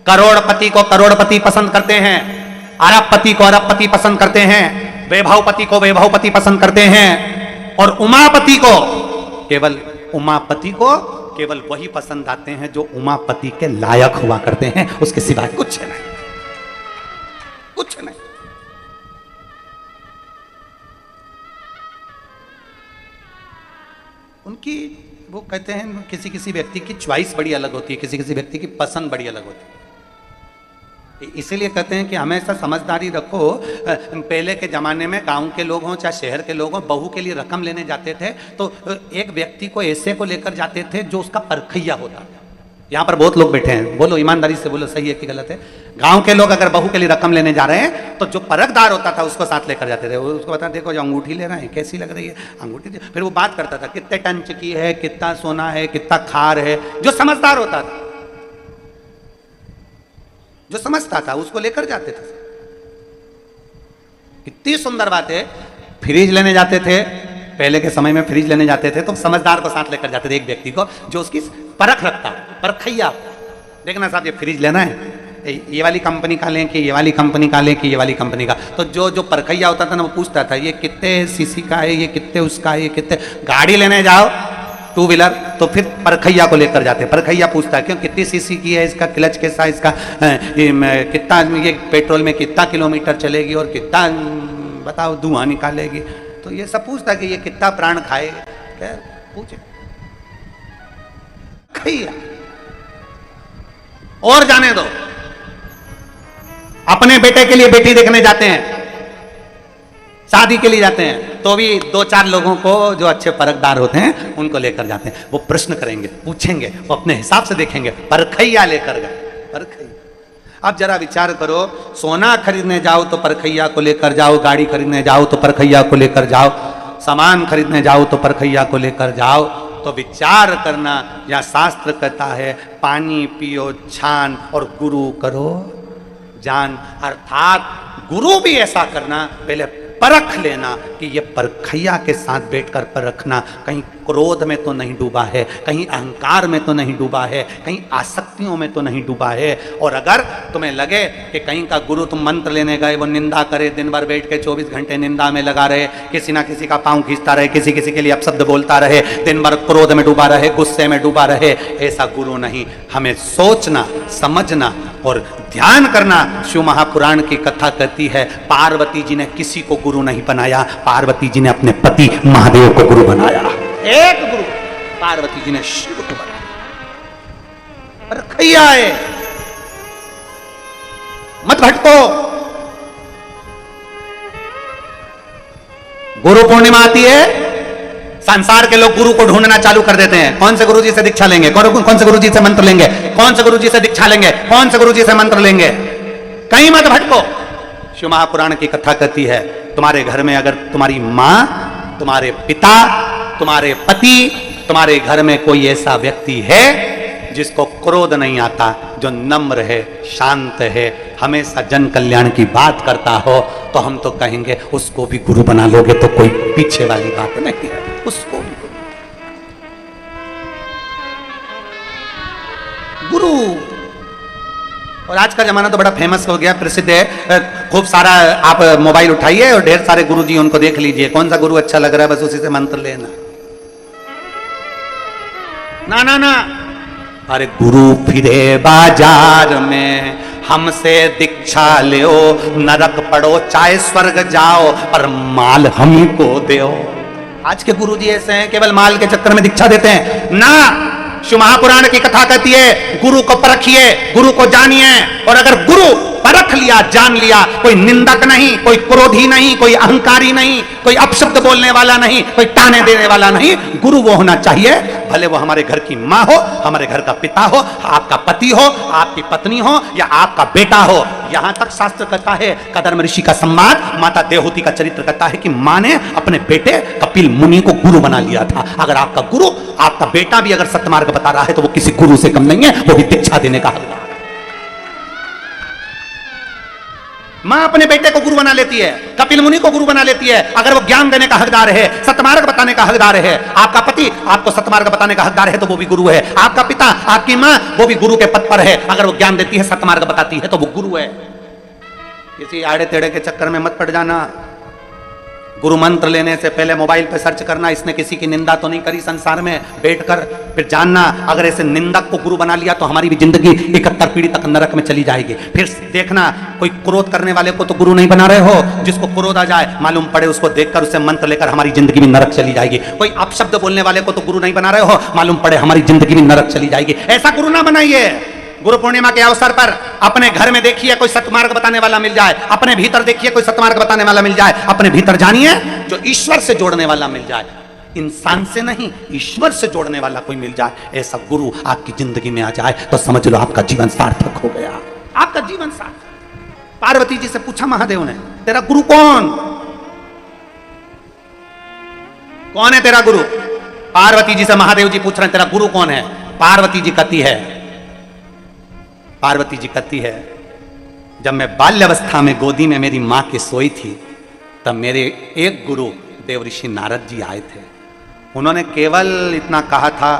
करोड़पति को करोड़पति पसंद करते हैं, अरबपति को अरबपति पसंद करते हैं, वैभवपति को वैभवपति पसंद करते हैं, और उमापति को केवल वही पसंद आते हैं जो उमापति के लायक हुआ करते हैं, उसके सिवाय कुछ नहीं, कुछ नहीं। उनकी, वो कहते हैं किसी किसी व्यक्ति की च्वाइस बड़ी अलग होती है, किसी किसी व्यक्ति की पसंद बड़ी अलग होती है। इसीलिए कहते हैं कि हमेशा समझदारी रखो। पहले के ज़माने में गांव के लोग हों चाहे शहर के लोग हों, बहू के लिए रकम लेने जाते थे तो एक व्यक्ति को ऐसे को लेकर जाते थे जो उसका परखैया होता था। यहाँ पर बहुत लोग बैठे हैं, बोलो ईमानदारी से बोलो, सही है कि गलत है? गांव के लोग अगर बहू के लिए रकम लेने जा रहे हैं तो जो परखदार होता था उसको साथ लेकर जाते थे। उसको बता, देखो जो अंगूठी ले रहे हैं कैसी लग रही है अंगूठी, फिर वो बात करता था कितने टंच की है, कितना सोना है, कितना खार है। जो समझदार होता था, जो समझता था, उसको लेकर जाते थे। कितनी सुंदर बात है। फ्रिज लेने जाते थे, पहले के समय में फ्रिज लेने जाते थे तो समझदार को साथ लेकर जाते थे, एक व्यक्ति को जो उसकी परख रखता, परखैया। देखना साहब ये फ्रिज लेना है, ये वाली कंपनी का लें कि ये वाली कंपनी का लें कि ये वाली कंपनी का। तो जो परखैया होता था ना, वो पूछता था ये कितने सीसी का है, ये कितने उसका है, ये कितने। गाड़ी लेने जाओ टू व्हीलर तो फिर परखैया को लेकर जाते, परखैया पूछता है क्यों, कितनी सीसी की है, इसका क्लच कैसा, इसका कितना, ये पेट्रोल में कितना किलोमीटर चलेगी और कितना बताओ धुआं निकालेगी। तो ये सब पूछता है कि ये कितना प्राण खाएगा, क्या पूछे खैया। और जाने दो, अपने बेटे के लिए बेटी देखने जाते हैं, शादी के लिए जाते हैं, तो भी दो चार लोगों को जो अच्छे परखदार होते हैं उनको लेकर जाते हैं। वो प्रश्न करेंगे, पूछेंगे, वो अपने हिसाब से देखेंगे, परखैया लेकर गए, परखैया। अब जरा विचार करो, सोना खरीदने जाओ तो परखैया को लेकर जाओ, गाड़ी खरीदने जाओ तो परखैया को लेकर जाओ, सामान खरीदने जाओ तो परखैया को लेकर जाओ। तो विचार करना, या शास्त्र कहता है पानी पियो छान और गुरु करो जान। अर्थात गुरु भी ऐसा करना, पहले परख लेना कि ये परखैया के साथ बैठकर परखना, कहीं क्रोध में तो नहीं डूबा है, कहीं अहंकार में तो नहीं डूबा है, कहीं आसक्तियों में तो नहीं डूबा है। और अगर तुम्हें लगे कि कहीं का गुरु, तुम मंत्र लेने गए, वो निंदा करे, दिन भर बैठ के 24 घंटे निंदा में लगा रहे, किसी ना किसी का पांव खींचता रहे, किसी किसी के लिए अपशब्द बोलता रहे, दिन भर क्रोध में डूबा रहे, गुस्से में डूबा रहे, ऐसा गुरु नहीं। हमें सोचना, समझना और ध्यान करना। शिव महापुराण की कथा कहती है पार्वती जी ने किसी को गुरु नहीं बनाया, पार्वती जी ने अपने पति महादेव को गुरु बनाया। एक गुरु पार्वती जी ने शिव को बनाया। परखैया है, मत भटको। गुरु पूर्णिमा आती है, संसार के लोग गुरु को ढूंढना चालू कर देते हैं। कौन से गुरु जी से दीक्षा लेंगे, कौन से गुरु जी से मंत्र लेंगे, कौन से गुरु जी से दीक्षा लेंगे, कौन से गुरु जी से मंत्र लेंगे। कहीं मत भटको। शिव महापुराण की कथा कहती है, तुम्हारे घर में अगर तुम्हारी मां, तुम्हारे पिता, तुम्हारे पति, तुम्हारे घर में कोई ऐसा व्यक्ति है जिसको क्रोध नहीं आता, जो नम्र है, शांत है, हमेशा जन कल्याण की बात करता हो, तो हम तो कहेंगे उसको भी गुरु बना लोगे तो कोई पीछे वाली बात नहीं है, उसको भी गुरु। और आज का जमाना तो बड़ा फेमस हो गया, प्रसिद्ध है, खूब सारा आप मोबाइल उठाइए और ढेर सारे गुरु जी उनको देख लीजिए, कौन सा गुरु अच्छा लग रहा है बस उसी से मंत्र लेना। ना ना ना, अरे गुरु फिरे बाजार में हमसे दीक्षा लो, नरक पड़ो चाहे स्वर्ग जाओ, पर माल हम ही को दो। आज के गुरु जी ऐसे हैं, केवल माल के चक्कर में दीक्षा देते हैं ना। शिव महापुराण की कथा कहती है, गुरु को परखिए, गुरु को जानिए, और अगर गुरु परख लिया, जान लिया, कोई निंदक नहीं, कोई क्रोधी नहीं, कोई अहंकारी नहीं, कोई अपशब्द बोलने वाला नहीं, कोई ताने देने वाला नहीं, गुरु वो होना चाहिए, भले वो हमारे घर की माँ हो, हमारे घर का पिता हो, आपका पति हो, आपकी पत्नी हो, या आपका बेटा हो। यहां तक शास्त्र कहता है, कदर्म ऋषि का सम्मान, माता देवहूति का चरित्र कहता है कि मां ने अपने बेटे कपिल मुनि को गुरु बना लिया था। अगर आपका गुरु, आपका बेटा भी अगर सत्मार्ग बता रहा है तो वो किसी गुरु से कम नहीं है, वो भी दीक्षा देने का हकदार है। मां अपने बेटे को गुरु बना लेती है, कपिल मुनि को गुरु बना लेती है, अगर वो ज्ञान देने का हकदार है, सत्मार्ग बताने का हकदार है। आपका पति आपको सत्मार्ग बताने का हकदार है तो वो भी गुरु है। आपका पिता, आपकी मां, वो भी गुरु के पद पर है, अगर वो ज्ञान देती है, सत्मार्ग बताती है तो वो गुरु है। किसी आड़े टेढ़े के चक्कर में मत पड़ जाना। गुरु मंत्र लेने से पहले मोबाइल पे सर्च करना, इसने किसी की निंदा तो नहीं करी संसार में बैठकर, फिर जानना अगर ऐसे निंदक को गुरु बना लिया तो हमारी भी जिंदगी 71 पीढ़ी तक नरक में चली जाएगी। फिर देखना, कोई क्रोध करने वाले को तो गुरु नहीं बना रहे हो, जिसको क्रोध आ जाए मालूम पड़े उसको देखकर उससे मंत्र लेकर हमारी जिंदगी भी नरक चली जाएगी। कोई अपशब्द बोलने वाले को तो गुरु नहीं बना रहे हो, मालूम पड़े हमारी जिंदगी भी नरक चली जाएगी। ऐसा गुरु ना बनाइए। गुरु पूर्णिमा के अवसर पर अपने घर में देखिए कोई सत्मार्ग बताने वाला मिल जाए, अपने भीतर देखिए कोई सत्मार्ग बताने वाला मिल जाए, अपने भीतर जानिए जो ईश्वर से जोड़ने वाला मिल जाए, इंसान से नहीं ईश्वर से जोड़ने वाला कोई मिल जाए, ऐसा गुरु आपकी जिंदगी में आ जाए तो समझ लो आपका जीवन सार्थक हो गया, आपका जीवन सार्थक। पार्वती जी से पूछा महादेव ने, तेरा गुरु कौन है तेरा गुरु? पार्वती जी से महादेव जी पूछ रहे हैं तेरा गुरु कौन है? पार्वती जी कहती है जब मैं बाल्यावस्था में गोदी में मेरी मां की सोई थी तब मेरे एक गुरु देवऋषि नारद जी आए थे। उन्होंने केवल इतना कहा था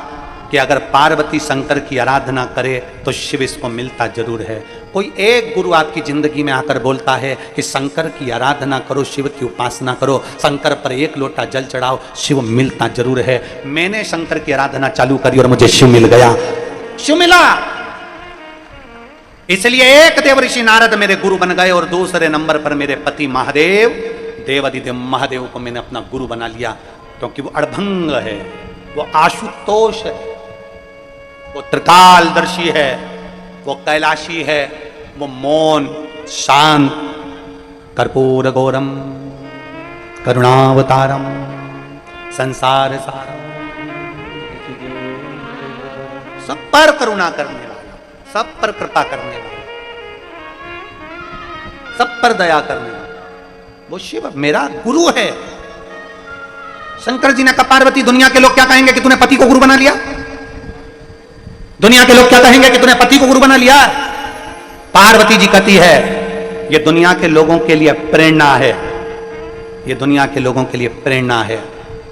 कि अगर पार्वती शंकर की आराधना करे तो शिव इसको मिलता जरूर है। कोई एक गुरु आपकी जिंदगी में आकर बोलता है कि शंकर की आराधना करो, शिव की उपासना करो, शंकर पर एक लोटा जल चढ़ाओ, शिव मिलता जरूर है। मैंने शंकर की आराधना चालू करी और मुझे शिव मिल गया, शिव मिला। इसलिए एक देवऋषि नारद मेरे गुरु बन गए और दूसरे नंबर पर मेरे पति महादेव, देवादिदेव महादेव को मैंने अपना गुरु बना लिया, क्योंकि वो अड़भंग है, वो आशुतोष है, वो त्रिकालदर्शी है, वो कैलाशी है, वो मौन शांत, कर्पूर गौरम करुणावतारम संसार सारम, सब पर करुणा करने वाला, सब पर कृपा करने वाला, सब पर दया करने वाला, वो शिव मेरा गुरु है। शंकर जी ने कहा पार्वती दुनिया के लोग क्या कहेंगे कि तूने पति को गुरु बना लिया? दुनिया के लोग क्या कहेंगे कि तूने पति को गुरु बना लिया? पार्वती जी कहती है ये दुनिया के लोगों के लिए प्रेरणा है, ये दुनिया के लोगों के लिए प्रेरणा है।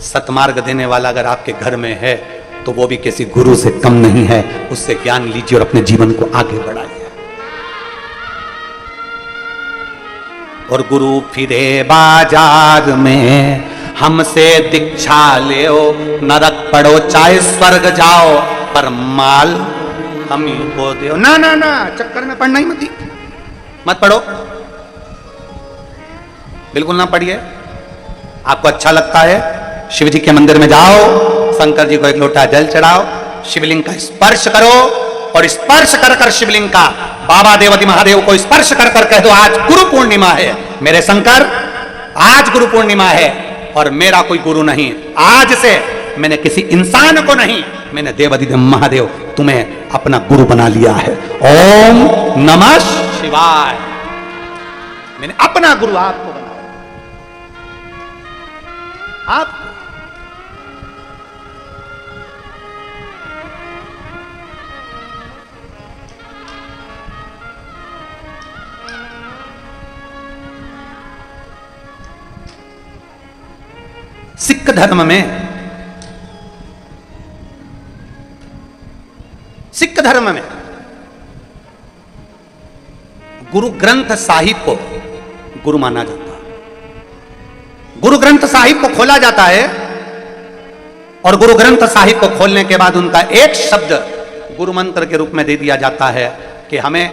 सतमार्ग देने वाला अगर आपके घर में है तो वो भी किसी गुरु से कम नहीं है, उससे ज्ञान लीजिए और अपने जीवन को आगे बढ़ाइए। और गुरु फिरे बाजार में हमसे दीक्षा ले, नरक पड़ो चाहे स्वर्ग जाओ, पर माल हम ही को दो। ना ना ना, चक्कर में पढ़ना ही मत पढ़ो, बिल्कुल ना पढ़िए। आपको अच्छा लगता है शिव जी के मंदिर में जाओ, शंकर जी को एक लोटा जल चढ़ाओ, शिवलिंग का स्पर्श करो और स्पर्श कर कर शिवलिंग का बाबा देवादि महादेव को स्पर्श कर कर कह दो आज गुरु पूर्णिमा है मेरे शंकर, आज गुरु पूर्णिमा है, और मेरा कोई गुरु नहीं। आज से मैंने किसी इंसान को नहीं, मैंने देवाधिदेव महादेव तुम्हें अपना गुरु बना लिया है। ओम नमः शिवाय। मैंने अपना गुरु आपको बनाया। आप सिख धर्म में गुरु ग्रंथ साहिब को गुरु माना जाता है। गुरु ग्रंथ साहिब को खोला जाता है और गुरु ग्रंथ साहिब को खोलने के बाद उनका एक शब्द गुरु मंत्र के रूप में दे दिया जाता है कि हमें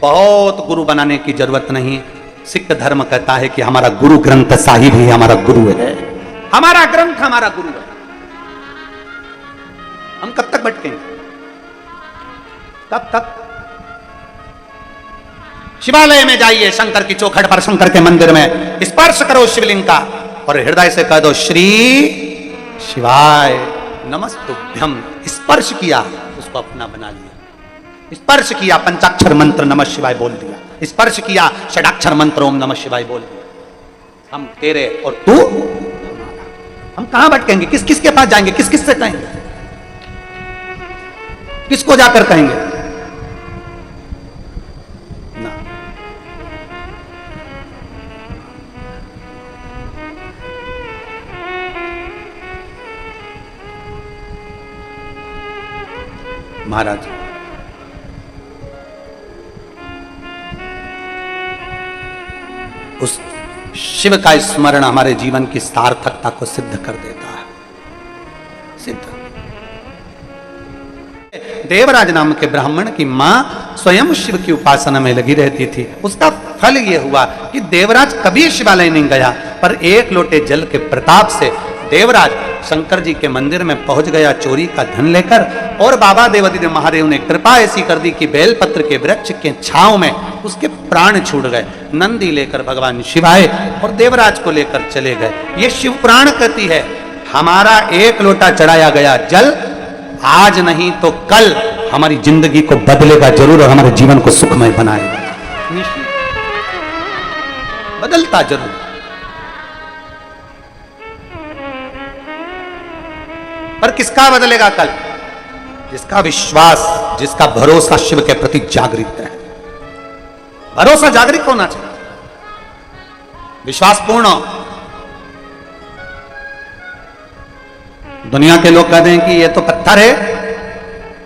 बहुत गुरु बनाने की जरूरत नहीं। सिख धर्म कहता है कि हमारा गुरु ग्रंथ साहिब ही हमारा गुरु है, हमारा ग्रंथ हमारा गुरु है। हम कब तक भटकेंगे? कब तक? शिवालय में जाइए, शंकर की चौखट पर, शंकर के मंदिर में स्पर्श करो शिवलिंग का और हृदय से कह दो श्री शिवाय नमस्तुभ्यम। स्पर्श किया, उसको अपना बना लिया। स्पर्श किया, पंचाक्षर मंत्र नमः शिवाय बोल दिया। स्पर्श किया, षडाक्षर मंत्र ओम नमः शिवाय बोल दिया। हम तेरे और तू। हम कहां भटकेंगे? किस किस के पास जाएंगे? किस किस से कहेंगे? किसको जाकर कहेंगे? ना। महाराज उस शिव का स्मरण हमारे जीवन की सार्थकता को सिद्ध कर देता है। सिद्ध। देवराज नाम के ब्राह्मण की मां स्वयं शिव की उपासना में लगी रहती थी। उसका फल यह हुआ कि देवराज कभी शिवालय नहीं गया, पर एक लोटे जल के प्रताप से देवराज शंकर जी के मंदिर में पहुंच गया चोरी का धन लेकर। और बाबा देवाधिदेव महादेव ने कृपा ऐसी कर दी कि बेलपत्र के वृक्ष के छांव में उसके प्राण छूट गए। नंदी लेकर भगवान शिव आए और देवराज को लेकर चले गए। ये शिव पुराण कहती है, हमारा एक लोटा चढ़ाया गया जल आज नहीं तो कल हमारी जिंदगी को बदलेगा जरूर और हमारे जीवन को सुखमय बनाएगा। बदलता जरूर। पर किसका बदलेगा कल? जिसका विश्वास, जिसका भरोसा शिव के प्रति जागृत है। भरोसा जागृत होना चाहिए, विश्वास पूर्ण। दुनिया के लोग कहते हैं कि ये तो पत्थर है,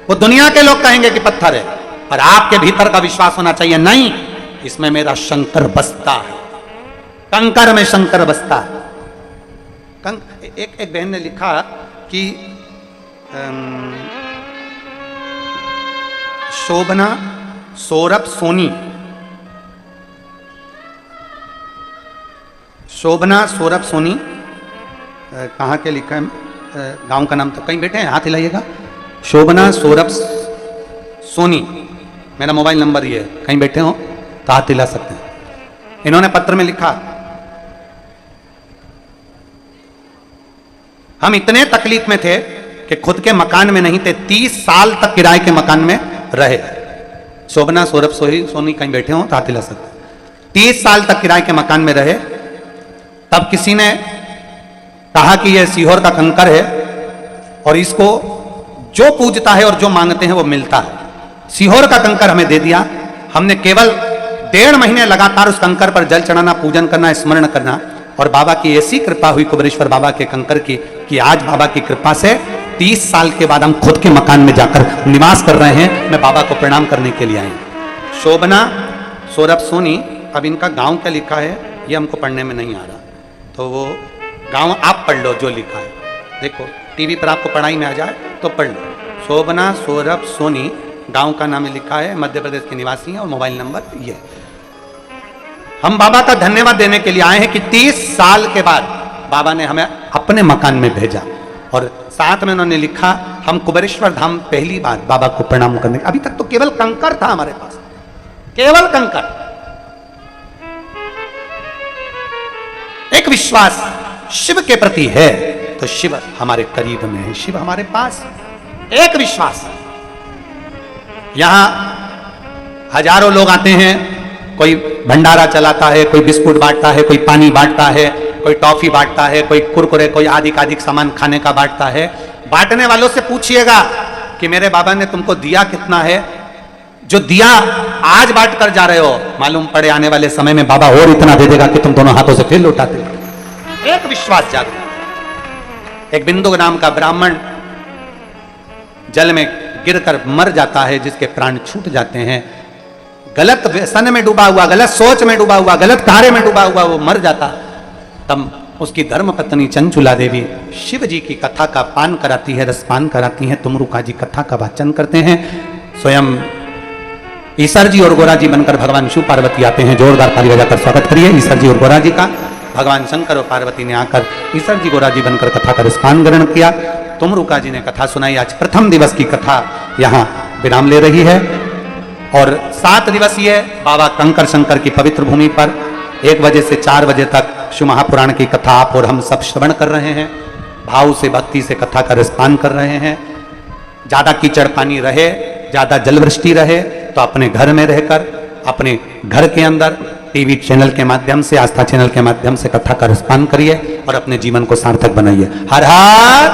वो दुनिया के लोग कहेंगे कि पत्थर है, पर आपके भीतर का विश्वास होना चाहिए, नहीं इसमें मेरा शंकर बसता है, कंकर में शंकर बसता है। एक बहन ने लिखा कि शोभना सौरभ सोनी, शोभना सौरभ सोनी कहाँ के लिखा है? गांव का नाम तो कहीं बैठे हैं, हाथ हिलाइएगा। शोभना सौरभ सोनी, मेरा मोबाइल नंबर ये है, कहीं बैठे हो तो हाथ हिला सकते हैं। इन्होंने पत्र में लिखा, हम इतने तकलीफ में थे कि खुद के मकान में नहीं थे, 30 साल तक किराए के मकान में रहे। शोभना सौरभ सोनी कहीं बैठे हो तो हाथ हिला सकते हैं। 30 साल तक किराए के मकान में रहे। तब किसी ने कहा कि यह सीहोर का कंकर है और इसको जो पूजता है और जो मांगते हैं वो मिलता है। सीहोर का कंकर हमें दे दिया। हमने केवल 1.5 महीने लगातार उस कंकर पर जल चढ़ाना, पूजन करना, स्मरण करना, और बाबा की ऐसी कृपा हुई कुबेरेश्वर बाबा के कंकर की कि आज बाबा की कृपा से 30 साल के बाद हम खुद के मकान में जाकर निवास कर रहे हैं। मैं बाबा को प्रणाम करने के लिए आए। शोभना सौरभ सोनी, अब इनका गांव क्या लिखा है ये हमको पढ़ने में नहीं आ रहा, तो वो गांव आप पढ़ लो जो लिखा है। देखो टीवी पर आपको पढ़ाई में आ जाए तो पढ़ लो। शोभना सौरभ सोनी, गांव का नाम लिखा है, मध्य प्रदेश के निवासी हैं और मोबाइल नंबर ये। हम बाबा का धन्यवाद देने के लिए आए हैं कि 30 साल के बाद बाबा ने हमें अपने मकान में भेजा। और साथ में उन्होंने लिखा, हम कुबेरेश्वर धाम पहली बार बाबा को प्रणाम करने, अभी तक तो केवल कंकर था हमारे पास, केवल कंकर। एक विश्वास शिव के प्रति है तो शिव हमारे करीब में है, शिव हमारे पास। एक विश्वास, यहां हजारों लोग आते हैं, कोई भंडारा चलाता है, कोई बिस्कुट बांटता है, कोई पानी बांटता है, कोई टॉफी बांटता है, कोई कुरकुरे, कोई आधिक सामान खाने का बांटता है। बांटने वालों से पूछिएगा कि मेरे बाबा ने तुमको दिया कितना है। जो दिया आज बांट कर जा रहे हो, मालूम पड़े आने वाले समय में बाबा और इतना दे देगा कि तुम दोनों हाथों से फिर लौटाते। एक विश्वास जागृत। एक बिंदु नाम का ब्राह्मण जल में गिरकर मर जाता है, जिसके प्राण छूट जाते हैं। गलत व्यसन में डूबा हुआ, गलत सोच में डूबा हुआ, गलत कार्य में डूबा हुआ वो मर जाता। तब उसकी धर्म पत्नी चंचुला देवी शिव जी की कथा का पान कराती है, रसपान कराती हैं। तुमरुका जी कथा का वाचन करते हैं। स्वयं ईश्वर जी और गोरा जी बनकर भगवान शिव पार्वती आते हैं। जोरदार ताली बजाकर स्वागत करिए ईश्वर जी और गोरा जी का। भगवान शंकर और पार्वती ने आकर ईश्वर जी गोरा जी बनकर कथा का रसपान ग्रहण किया। तुमरुका जी ने कथा सुनाई। आज प्रथम दिवस की कथा यहाँ विराम ले रही है और 7 दिवसीय बाबा कंकर शंकर की पवित्र भूमि पर 1 बजे से 4 बजे तक शिव महापुराण की कथा आप और हम सब श्रवण कर रहे हैं। भाव से भक्ति से कथा का रसपान कर रहे हैं। ज्यादा कीचड़ पानी रहे, ज्यादा जलवृष्टि रहे तो अपने घर में रहकर, अपने घर के अंदर टीवी चैनल के माध्यम से, आस्था चैनल के माध्यम से कथा का रसपान करिए और अपने जीवन को सार्थक बनाइए। हर हर